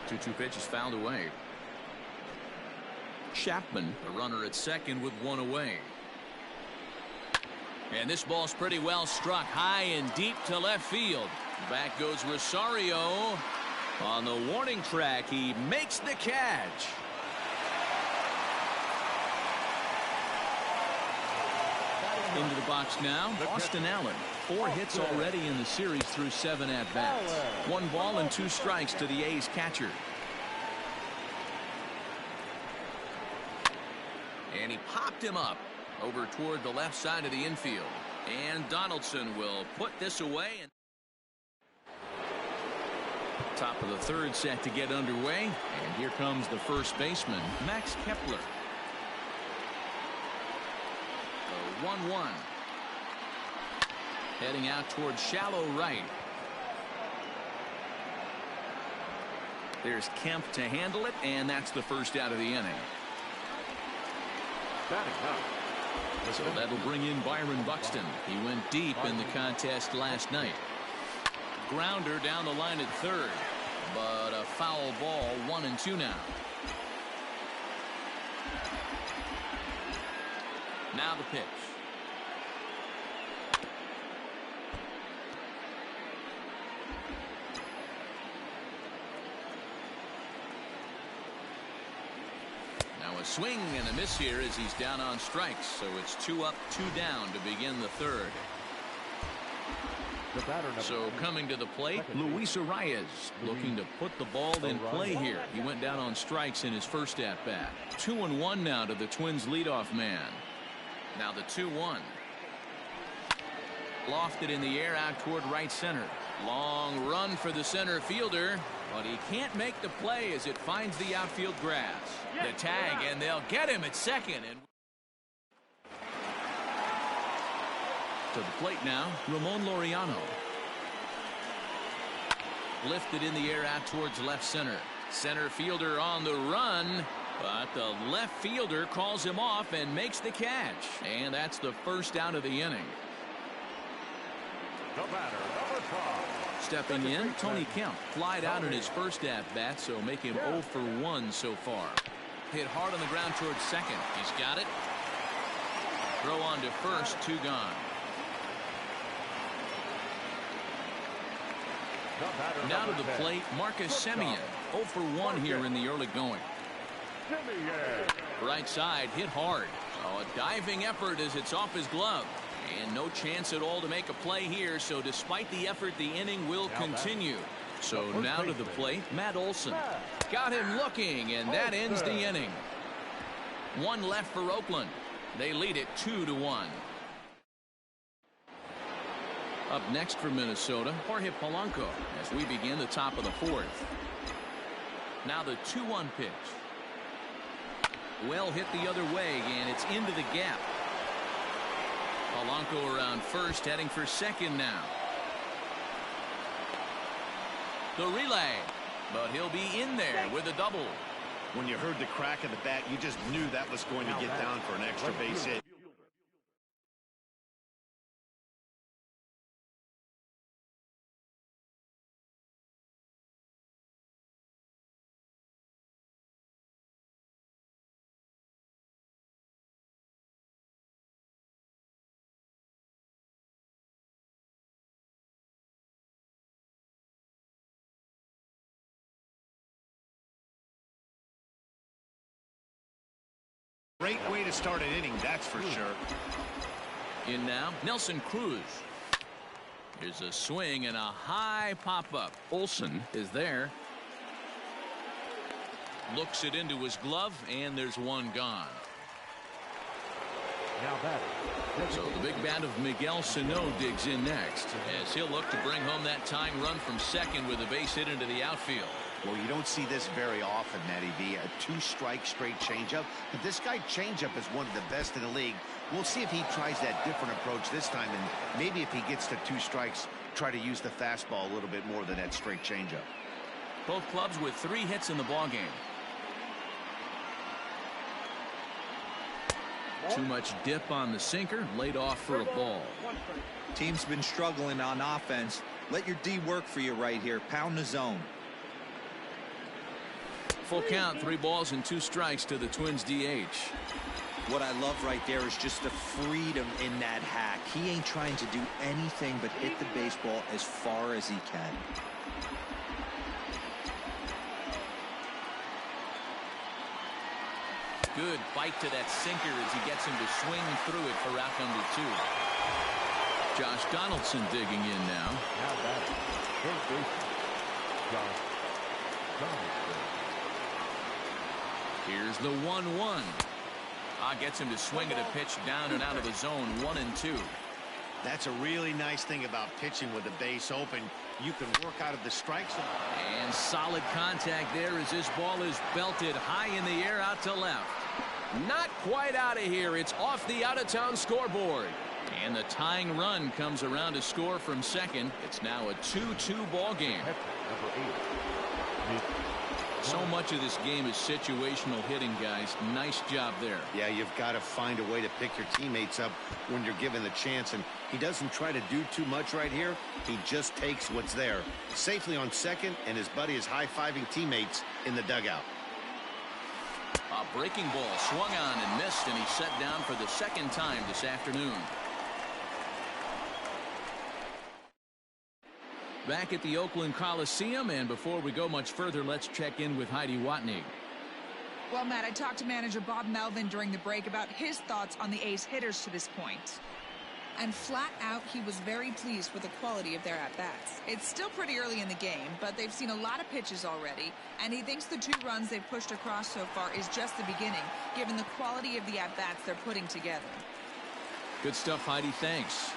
Two pitches fouled away. Chapman, the runner at second with 1 away. And this ball's pretty well struck high and deep to left field. Back goes Rosario. On the warning track, he makes the catch. Into the box now, Austin Allen. 4 hits already in the series through 7 at-bats. 1 ball and 2 strikes to the A's catcher. And he popped him up over toward the left side of the infield. And Donaldson will put this away. Top of the third set to get underway. And here comes the first baseman, Max Kepler. The 1-1. Heading out towards shallow right. There's Kemp to handle it, and that's the first out of the inning. So that'll bring in Byron Buxton. He went deep in the contest last night. Grounder down the line at third, but a foul ball, 1-2 now. Now the pitch. A swing and a miss here as he's down on strikes, so it's 2 up, 2 down to begin the third. So coming to the plate, Luis Arias looking to put the ball in play here. He went down on strikes in his first at-bat. 2-1 now to the Twins leadoff man. Now the 2-1. Lofted in the air out toward right center. Long run for the center fielder, but he can't make the play as it finds the outfield grass. The tag, and they'll get him at second. And to the plate now, Ramon Laureano. Lifted in the air out towards left center. Center fielder on the run, but the left fielder calls him off and makes the catch. And that's the first out of the inning. The batter, number 12. Stepping in, Tony Kemp flied out in his first at-bat, so make him 0 for 1 so far. Hit hard on the ground towards second. He's got it. Throw on to first, 2 gone. Now to the plate, Marcus Semien. 0 for 1 here in the early going. Right side, hit hard. Oh, a diving effort as it's off his glove. And no chance at all to make a play here, so despite the effort, the inning will continue. So now to the plate, Matt Olson. Got him looking, and that ends the inning. 1 left for Oakland. They lead it 2-1. Up next for Minnesota, Jorge Polanco as we begin the top of the 4th. Now the 2-1 pitch. Well hit the other way, and it's into the gap. Polanco around first, heading for second now. The relay. But he'll be in there with a double. When you heard the crack of the bat, you just knew that was going to get down for an extra base hit. Great way to start an inning, that's for sure. In now, Nelson Cruz. Here's a swing and a high pop-up. Olsen is there. Looks it into his glove, and there's one gone. Now batting. So the big bat of Miguel Sano digs in next, as he'll look to bring home that tying run from second with a base hit into the outfield. Well, you don't see this very often, Matty V. A two-strike straight changeup. But this guy changeup is one of the best in the league. We'll see if he tries that different approach this time, and maybe if he gets to 2 strikes, try to use the fastball a little bit more than that straight changeup. Both clubs with 3 hits in the ballgame. Too much dip on the sinker, laid off for a ball. Team's been struggling on offense. Let your D work for you right here. Pound the zone. Full count, 3 balls and 2 strikes to the Twins DH. What I love right there is just the freedom in that hack. He ain't trying to do anything but hit the baseball as far as he can. Good bite to that sinker as he gets him to swing through it for out number 2. Josh Donaldson digging in now. Now batting. First baseman, Josh Donaldson. Here's the 1-1. Gets him to swing at a pitch down and out of the zone, 1-2. That's a really nice thing about pitching with the base open. You can work out of the strike zone. And solid contact there as this ball is belted high in the air out to left. Not quite out of here. It's off the out-of-town scoreboard. And the tying run comes around to score from second. It's now a 2-2 ball game. Number 8. So much of this game is situational hitting, guys. Nice job there. Yeah, you've got to find a way to pick your teammates up when you're given the chance, and he doesn't try to do too much right here. He just takes what's there. Safely on second, and his buddy is high-fiving teammates in the dugout. A breaking ball swung on and missed, and he's set down for the second time this afternoon. Back at the Oakland Coliseum, and before we go much further, let's check in with Heidi Watney. Well, Matt, I talked to manager Bob Melvin during the break about his thoughts on the A's hitters to this point. And flat out, he was very pleased with the quality of their at-bats. It's still pretty early in the game, but they've seen a lot of pitches already, and he thinks the 2 runs they've pushed across so far is just the beginning, given the quality of the at-bats they're putting together. Good stuff, Heidi. Thanks.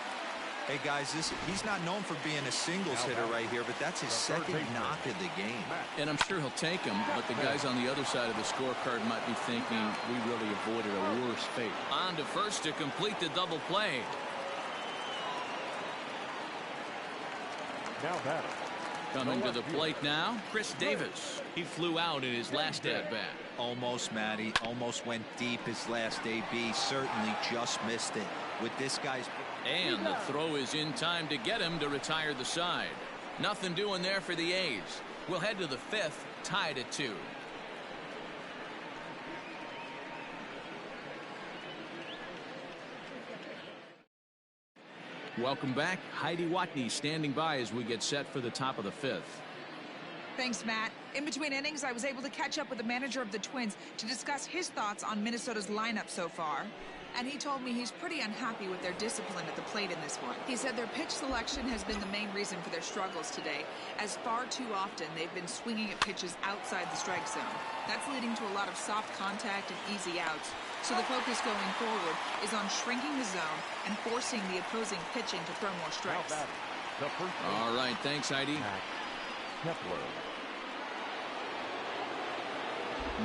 Hey, guys, he's not known for being a singles hitter right here, but that's his second knock of the game. And I'm sure he'll take him, but the guys on the other side of the scorecard might be thinking we really avoided a worse fate. On to first to complete the double play. Now batting. Coming to the plate now, Chris Davis. He flew out in his last at-bat. Almost, Matty. Almost went deep his last AB. Certainly just missed it. With this guy's... And the throw is in time to get him to retire the side. Nothing doing there for the A's. We'll head to the 5th, tied at 2. Welcome back. Heidi Watney standing by as we get set for the top of the 5th. Thanks, Matt. In between innings, I was able to catch up with the manager of the Twins to discuss his thoughts on Minnesota's lineup so far. And he told me he's pretty unhappy with their discipline at the plate in this one. He said their pitch selection has been the main reason for their struggles today, as far too often they've been swinging at pitches outside the strike zone. That's leading to a lot of soft contact and easy outs. So the focus going forward is on shrinking the zone and forcing the opposing pitching to throw more strikes. All right, thanks, Heidi.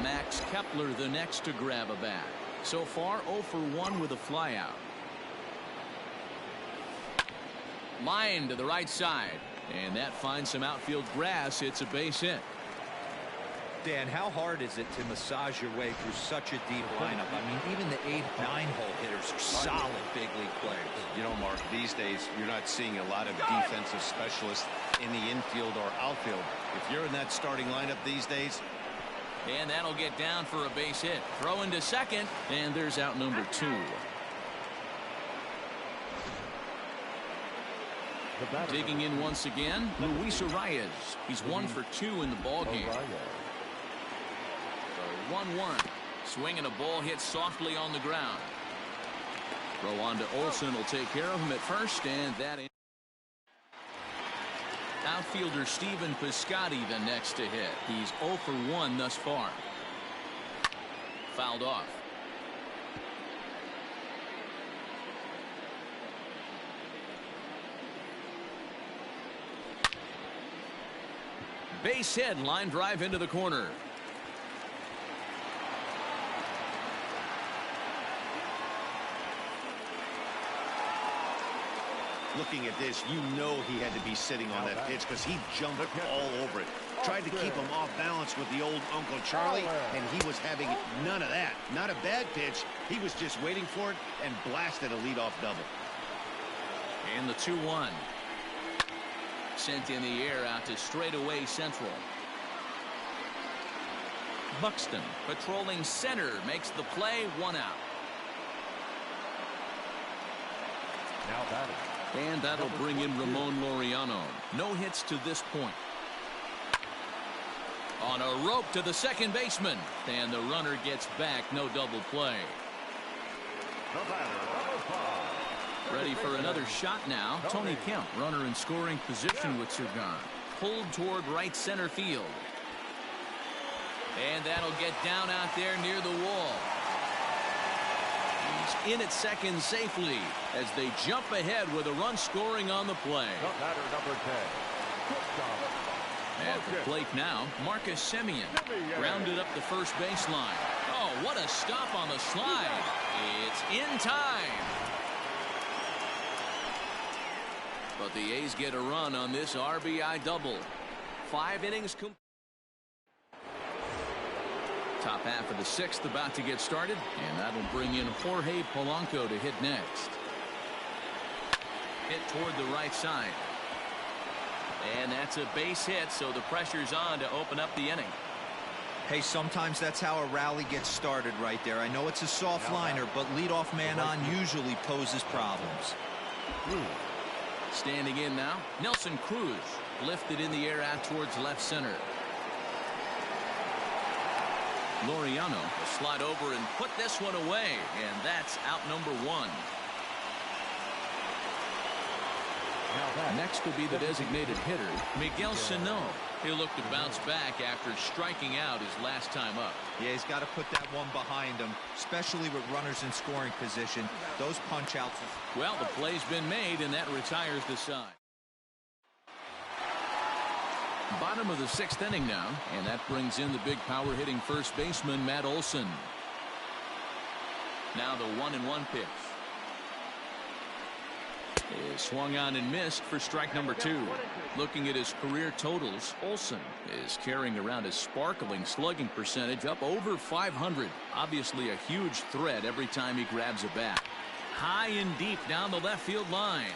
Max Kepler the next to grab a bat. So far 0 for 1 with a flyout. Line to the right side, And that finds some outfield grass. It's a base hit. Dan, how hard is it to massage your way through such a deep lineup? I mean, even the 8, 9-hole hitters are solid big league players. You know, Mark, these days you're not seeing a lot of defensive specialists in the infield or outfield. If you're in that starting lineup these days. And that'll get down for a base hit. Throw into second, and there's out number 2. Digging in once again, Luis Arias. He's 1 for 2 in the ball game. 1-1. Swinging a ball hit softly on the ground. Throw on to Olsen will take care of him at first, and that in. Outfielder Steven Piscotty the next to hit. He's 0 for 1 thus far. Fouled off. Base hit, line drive into the corner. Looking at this, you know he had to be sitting on that pitch because he jumped all over it. Tried to keep him off balance with the old Uncle Charlie, and he was having none of that. Not a bad pitch. He was just waiting for it and blasted a leadoff double. And the 2-1. Sent in the air out to straightaway central. Buxton patrolling center makes the play, 1 out. Now batting. And that'll bring in Ramon Laureano. No hits to this point. On a rope to the second baseman. And the runner gets back. No double play. Ready for another shot now. Tony Kemp, runner in scoring position with Sergan. Pulled toward right center field. And that'll get down out there near the wall. He's in at second safely as they jump ahead with a run scoring on the play. Batter number 10. At the plate now, Marcus Semien grounded up the first baseline. Oh, what a stop on the slide. It's in time. But the A's get a run on this RBI double. 5 innings complete. Top half of the 6th about to get started, and that'll bring in Jorge Polanco to hit next. Hit toward the right side. And that's a base hit, so the pressure's on to open up the inning. Hey, sometimes that's how a rally gets started right there. I know it's a soft liner, but leadoff man on usually poses problems. Standing in now, Nelson Cruz lifted in the air out towards left center. Laureano will slide over and put this one away, and that's out number 1. Next will be the designated hitter, Miguel Sano. He'll look to bounce back after striking out his last time up. Yeah, he's got to put that one behind him, especially with runners in scoring position. Those punch outs. Well, the play's been made, and that retires the side. Bottom of the 6th inning now, and that brings in the big power hitting first baseman Matt Olson. Now the 1-1 pitch is swung on and missed for strike number 2. Looking at his career totals, Olson is carrying around a sparkling slugging percentage up over 500. Obviously a huge threat every time he grabs a bat. High and deep down the left field line,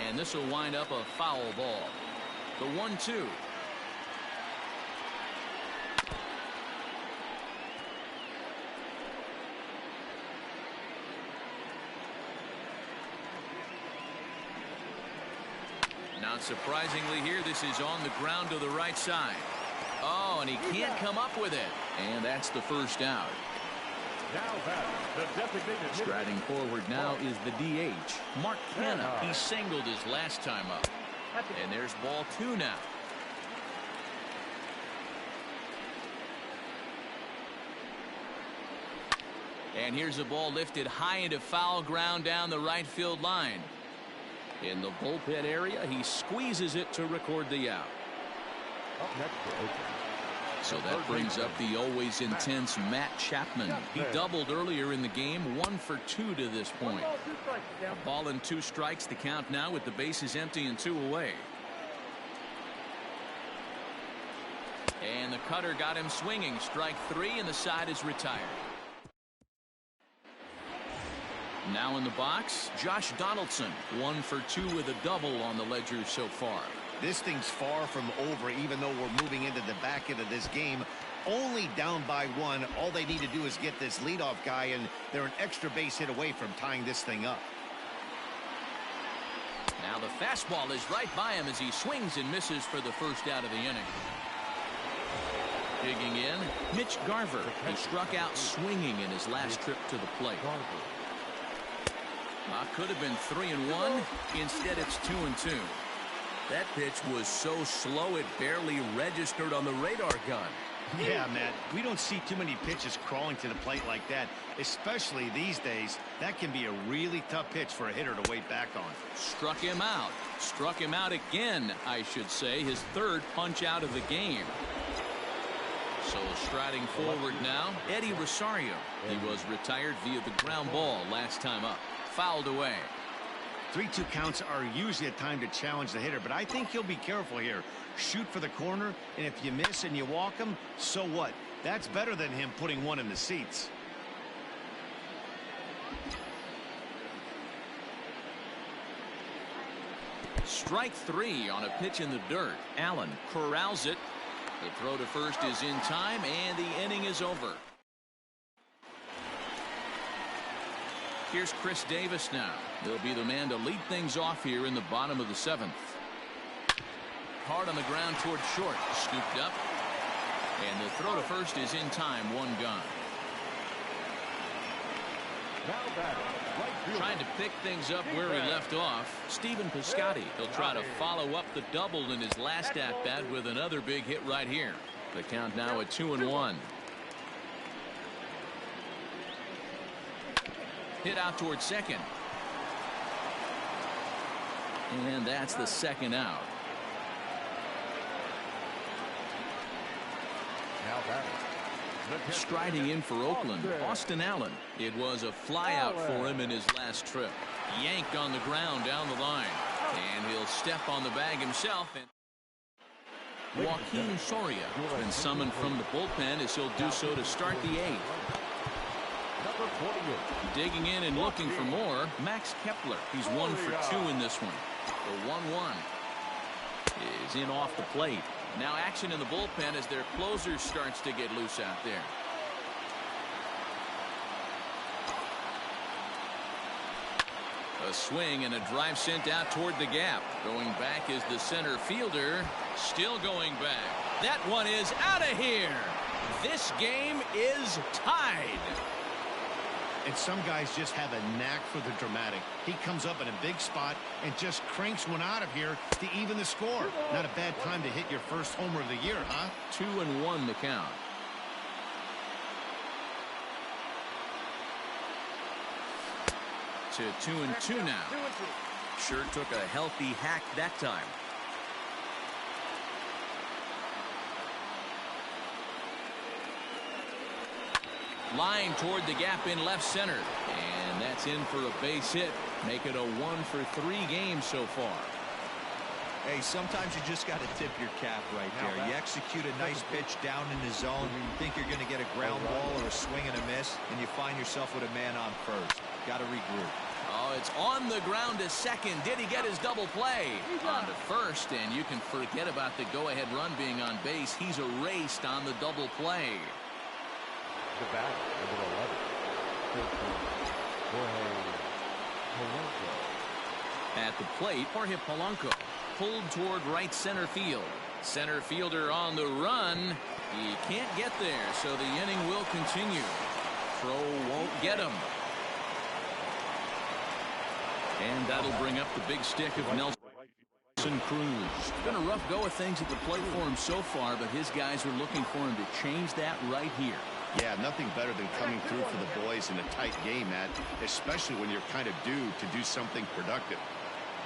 and this will wind up a foul ball. The 1-2. Not surprisingly here, this is on the ground to the right side. Oh, and he can't come up with it. And that's the first out. Striding forward now is the DH, Mark Canha. He singled his last time up. And there's ball 2 now. And here's a ball lifted high into foul ground down the right field line. In the bullpen area, he squeezes it to record the out. Up next to Oakland, So that brings up the always intense Matt Chapman. He doubled earlier in the game, 1 for 2 to this point. A ball and 2 strikes, the count now with the bases empty and 2 away. And the cutter got him swinging. Strike 3, and the side is retired. Now in the box, Josh Donaldson, 1 for 2 with a double on the ledger so far. This thing's far from over, even though we're moving into the back end of this game. Only down by 1. All they need to do is get this leadoff guy, and they're an extra base hit away from tying this thing up. Now the fastball is right by him as he swings and misses for the first out of the inning. Digging in, Mitch Garver. He struck out swinging in his last trip to the plate. Could have been 3-1. Instead, it's 2-2. That pitch was so slow it barely registered on the radar gun. Yeah, Matt, we don't see too many pitches crawling to the plate like that, especially these days. That can be a really tough pitch for a hitter to wait back on. Struck him out. Struck him out again, I should say. His 3rd punch out of the game. So striding forward now, Eddie Rosario. He was retired via the ground ball last time up. Fouled away. 3-2 counts are usually a time to challenge the hitter, but I think he'll be careful here. Shoot for the corner, and if you miss and you walk him, so what? That's better than him putting one in the seats. Strike 3 on a pitch in the dirt. Allen corrals it. The throw to first is in time, and the inning is over. Here's Chris Davis now. He'll be the man to lead things off here in the bottom of the 7th. Hard on the ground toward short. Scooped up. And the throw to first is in time. 1 gone. Trying to pick things up where he left off, Stephen Piscotty. He'll try to follow up the double in his last at-bat with another big hit right here. The count now at 2-1. Hit out towards second. And that's the 2nd out. Striding in for Oakland, Austin Allen. It was a flyout for him in his last trip. Yanked on the ground down the line. And he'll step on the bag himself. And Joaquin Soria has been summoned from the bullpen as he'll do so to start the 8th. Digging in and looking for more, Max Kepler. He's 1 for 2 in this one. The 1-1 is in off the plate. Now action in the bullpen as their closer starts to get loose out there. A swing and a drive sent out toward the gap. Going back is the center fielder. Still going back. That one is out of here. This game is tied. And some guys just have a knack for the dramatic. He comes up in a big spot and just cranks one out of here to even the score. Not a bad time to hit your first homer of the year, huh? 2-1 the count. To 2-2 now. Sure took a healthy hack that time. Line toward the gap in left center. And that's in for a base hit. Make it a 1 for 3 game so far. Hey, sometimes you just got to tip your cap right there. You execute a nice pitch down in the zone, think you're going to get a ground ball or a swing and a miss, and you find yourself with a man on first. Got to regroup. Oh, it's on the ground to second. Did he get his double play? On to first, and you can forget about the go-ahead run being on base. He's erased on the double play. The batter, number 11. At the plate, Jorge Polanco pulled toward right center field. Center fielder on the run. He can't get there, so the inning will continue. Throw won't get him. And that'll bring up the big stick of Nelson Cruz. It's been a rough go of things at the plate for him so far, but his guys are looking for him to change that right here. Yeah, nothing better than coming through for the boys in a tight game, Matt, especially when you're kind of due to do something productive.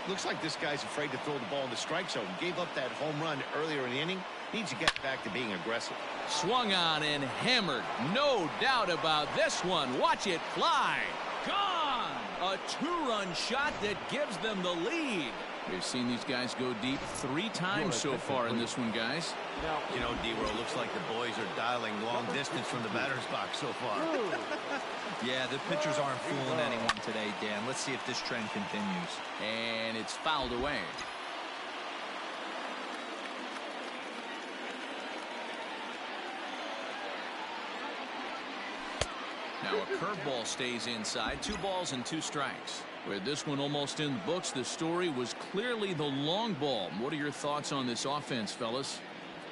Looks like this guy's afraid to throw the ball in the strike zone. Gave up that home run earlier in the inning. Needs to get back to being aggressive. Swung on and hammered. No doubt about this one. Watch it fly. Gone. A two-run shot that gives them the lead. We've seen these guys go deep 3 times so far in this one, guys. You know, D-Roll, looks like the boys are dialing long distance from the batter's box so far. Yeah, the pitchers aren't fooling anyone today, Dan. Let's see if this trend continues. And it's fouled away. Now a curveball stays inside. 2 balls and 2 strikes. With this one almost in the books, the story was clearly the long ball. What are your thoughts on this offense, fellas?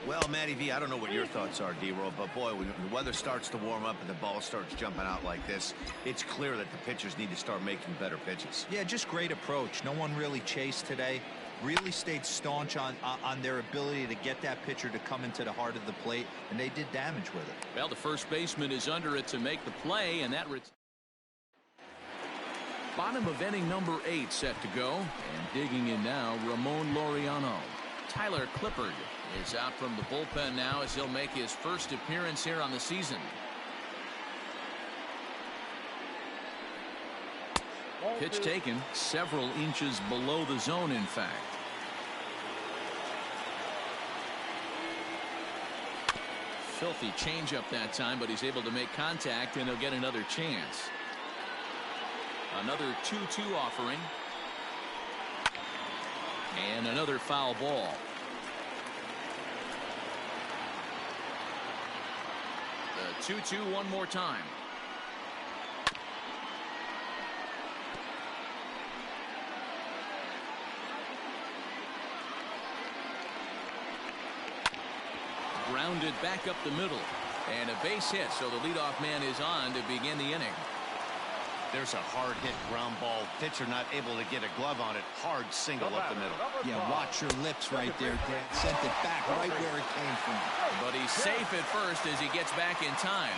Well, Matty V, I don't know what your thoughts are, D-Roll, but boy, when the weather starts to warm up and the ball starts jumping out like this, it's clear that the pitchers need to start making better pitches. Yeah, just great approach. No one really chased today. Really stayed staunch on their ability to get that pitcher to come into the heart of the plate, and they did damage with it. Well, the first baseman is under it to make the play, and that... Bottom of inning number 8 set to go. And digging in now, Ramon Laureano. Tyler Clippard is out from the bullpen now as he'll make his first appearance here on the season. Pitch taken several inches below the zone, in fact. Filthy changeup that time, but he's able to make contact, and he'll get another chance. Another 2-2 offering. And another foul ball. The 2-2 one more time. Grounded back up the middle. And a base hit, so the leadoff man is on to begin the inning. There's a hard hit ground ball. Pitcher not able to get a glove on it. Hard single up the middle. Yeah, watch your lips right there, Dan. Sent it back right where it came from. But he's safe at first as he gets back in time.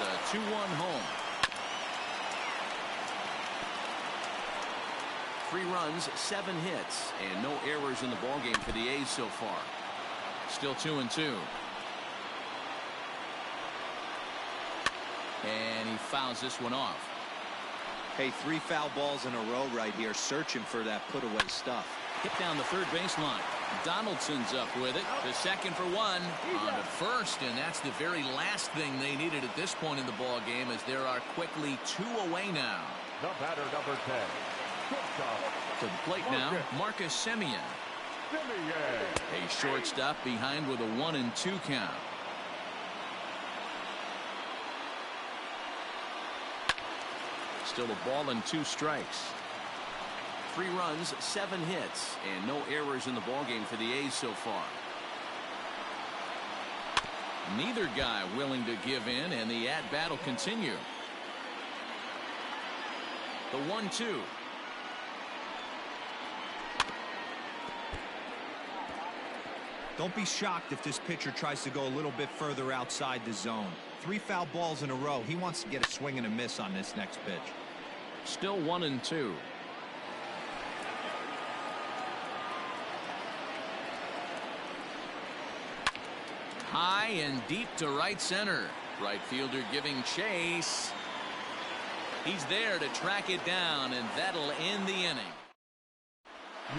The 2-1 home. 3 runs, 7 hits, and no errors in the ballgame for the A's so far. Still 2-2. And he fouls this one off. Hey, 3 foul balls in a row right here, searching for that put-away stuff. Hit down the third baseline. Donaldson's up with it. The second for 1. On to first, and that's the very last thing they needed at this point in the ball game, as there are quickly 2 away now. The batter, number 10. To the plate now, Marcus Semien. A shortstop behind with a 1-2 count. Still a ball and 2 strikes. 3 runs, 7 hits, and no errors in the ballgame for the A's so far. Neither guy willing to give in, and the at-bat will continue. The 1-2. Don't be shocked if this pitcher tries to go a little bit further outside the zone. 3 foul balls in a row. He wants to get a swing and a miss on this next pitch. Still 1-2. High and deep to right center. Right fielder giving chase. He's there to track it down, and that'll end the inning.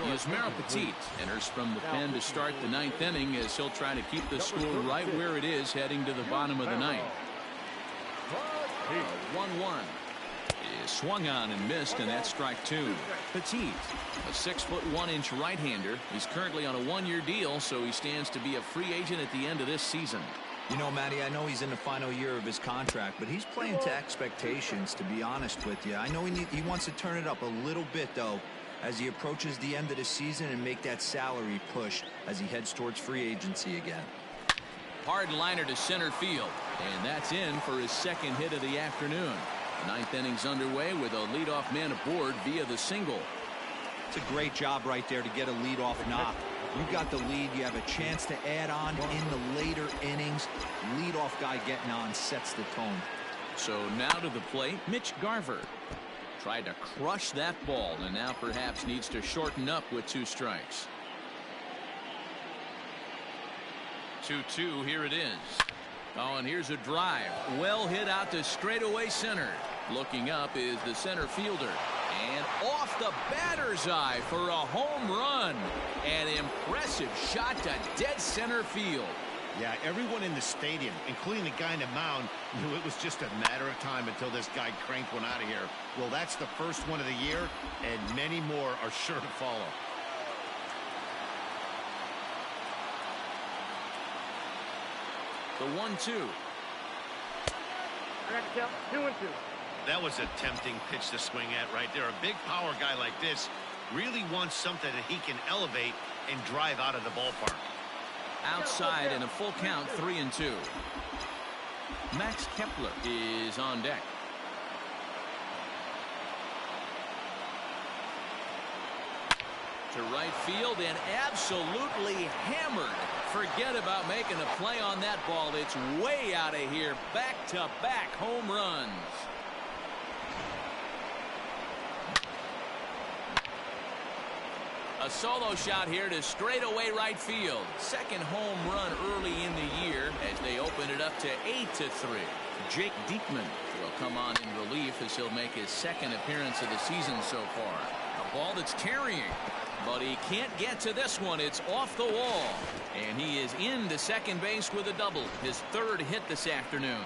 Yusmeiro Petit enters from the pen to start the 9th inning, as he'll try to keep the score right where it is heading to the bottom of the 9th. 1-1 is swung on and missed, and that's strike 2. Petit, a 6'1" right-hander, is currently on a 1-year deal, so he stands to be a free agent at the end of this season. You know, Matty, I know he's in the final year of his contract, but he's playing to expectations, to be honest with you. I know he wants to turn it up a little bit, though, as he approaches the end of the season and make that salary push as he heads towards free agency again. Hard liner to center field, and that's in for his 2nd hit of the afternoon. The 9th inning's underway with a leadoff man aboard via the single. It's a great job right there to get a leadoff knock. You've got the lead. You have a chance to add on in the later innings. Leadoff guy getting on sets the tone. So now to the plate, Mitch Garver. Tried to crush that ball, and now perhaps needs to shorten up with 2 strikes. 2-2, here it is. Oh, and here's a drive. Well hit out to straightaway center. Looking up is the center fielder. And off the batter's eye for a home run. An impressive shot to dead center field. Yeah, everyone in the stadium, including the guy in the mound, knew it was just a matter of time until this guy cranked one out of here. Well, that's the first one of the year, and many more are sure to follow. The 1-2. 2-2. That was a tempting pitch to swing at right there. A big power guy like this really wants something that he can elevate and drive out of the ballpark. Outside and a full count, 3-2. Max Kepler is on deck. To right field and absolutely hammered. Forget about making a play on that ball. It's way out of here. Back-to-back home runs. A solo shot here to straightaway right field. Second home run early in the year as they open it up to 8-3. Jake Diekman will come on in relief as he'll make his second appearance of the season so far. A ball that's carrying, but he can't get to this one. It's off the wall. And he is into second base with a double. His third hit this afternoon.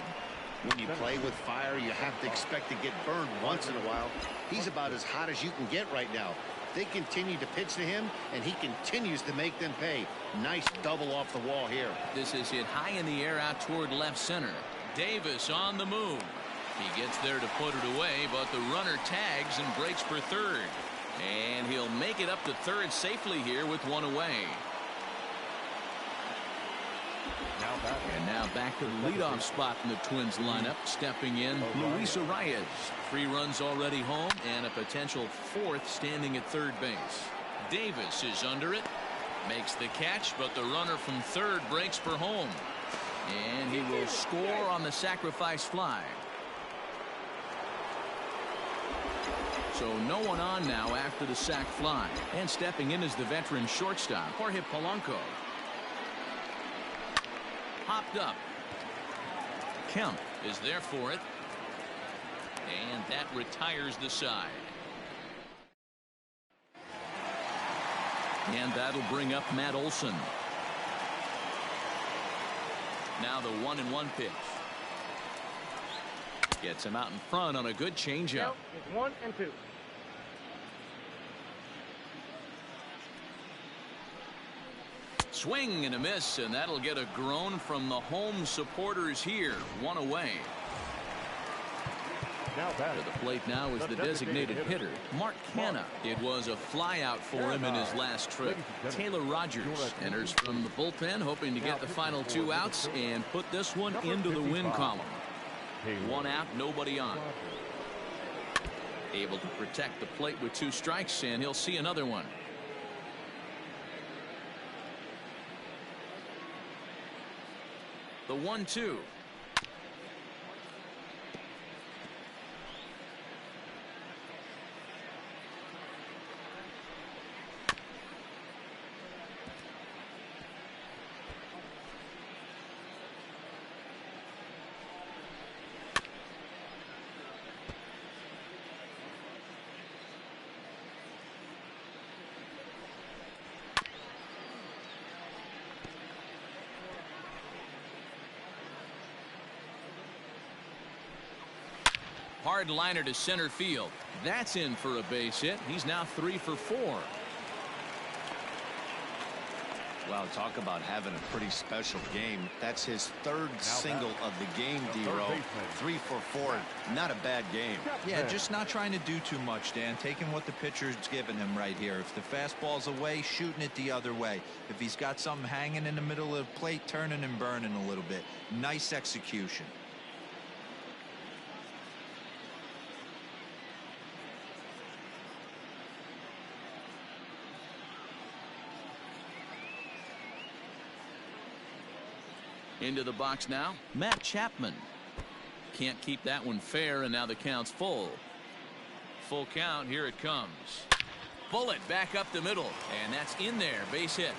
When you play with fire, you have to expect to get burned once in a while. He's about as hot as you can get right now. They continue to pitch to him, and he continues to make them pay. Nice double off the wall here. This is hit high in the air out toward left center. Davis on the move. He gets there to put it away, but the runner tags and breaks for third. And he'll make it up to third safely here with one away. And now back to the leadoff spot in the Twins lineup. Stepping in, Luis Arias. 3 runs already home and a potential fourth standing at third base. Davis is under it. Makes the catch, but the runner from third breaks for home. And he will score on the sacrifice fly. So no one on now after the sac fly. And stepping in is the veteran shortstop, Jorge Polanco. Popped up. Kemp is there for it. And that retires the side. And that'll bring up Matt Olson. Now the 1-1 pitch. Gets him out in front on a good changeup. It's 1-2. Swing and a miss, and that'll get a groan from the home supporters here. One away. To the plate now is the designated hitter, Mark Canha. It was a flyout for him in his last trip. Taylor Rogers enters from the bullpen, hoping to get the final 2 outs and put this one into the win column. 1 out, nobody on. Able to protect the plate with 2 strikes, and he'll see another one. The 1-2. Hard liner to center field. That's in for a base hit. He's now 3 for 4. Wow, talk about having a pretty special game. That's his third single of the game, D-Row. 3 for 4. Not a bad game. Yeah, just not trying to do too much, Dan. Taking what the pitcher's giving him right here. If the fastball's away, shooting it the other way. If he's got something hanging in the middle of the plate, turning and burning a little bit. Nice execution. Into the box now, Matt Chapman. Can't keep that one fair, and now the count's full. Full count, here it comes. Bullet back up the middle, and that's in there, base hit.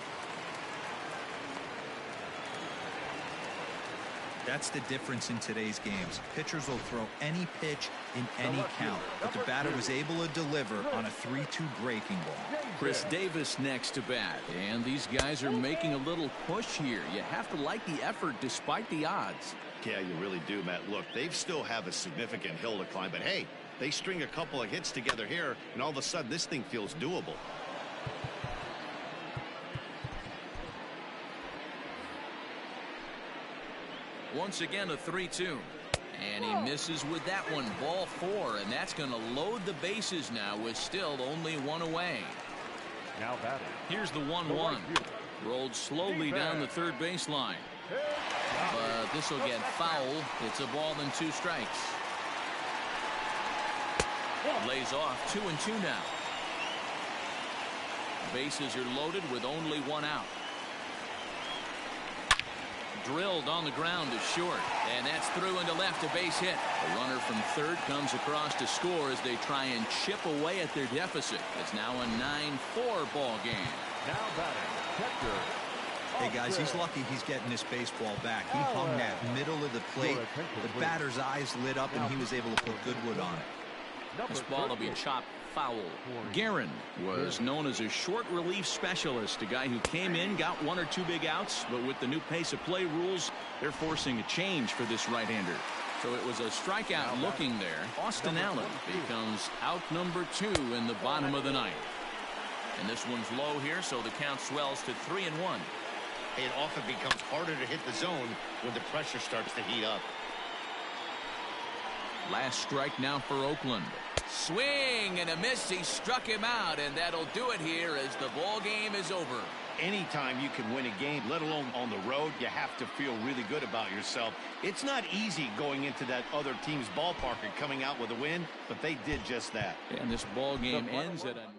That's the difference in today's games. Pitchers will throw any pitch in any count, but the batter was able to deliver on a 3-2 breaking ball. Chris Davis next to bat, and these guys are making a little push here. You have to like the effort despite the odds. Yeah, you really do, Matt. Look, they still have a significant hill to climb, but hey, they string a couple of hits together here, and all of a sudden this thing feels doable. Once again, a 3-2. And he misses with that one. Ball 4, and that's going to load the bases now with still only one away. Now batting. Here's the 1-1. Rolled slowly down the third baseline. But this will get foul. It's a ball and 2 strikes. Lays off 2-2 now. Bases are loaded with only 1 out. Drilled on the ground to short, and that's through into left, a base hit. A runner from third comes across to score as they try and chip away at their deficit. It's now a 9-4 ball game. Now batting, catcher. Hey guys, he's lucky he's getting this baseball back. He hung that middle of the plate. The batter's eyes lit up and he was able to put Goodwood on it. This ball will be chopped foul. Guerin was known as a short relief specialist, a guy who came in, got 1 or 2 big outs, but with the new pace of play rules, they're forcing a change for this right-hander. So it was a strikeout looking there. Austin Allen becomes out number 2 in the bottom of the 9th. And this one's low here, so the count swells to 3-1. It often becomes harder to hit the zone when the pressure starts to heat up. Last strike now for Oakland. Swing and a miss. He struck him out, and that'll do it here as the ball game is over. Anytime you can win a game, let alone on the road, you have to feel really good about yourself. It's not easy going into that other team's ballpark and coming out with a win, but they did just that. And this ball game ends at a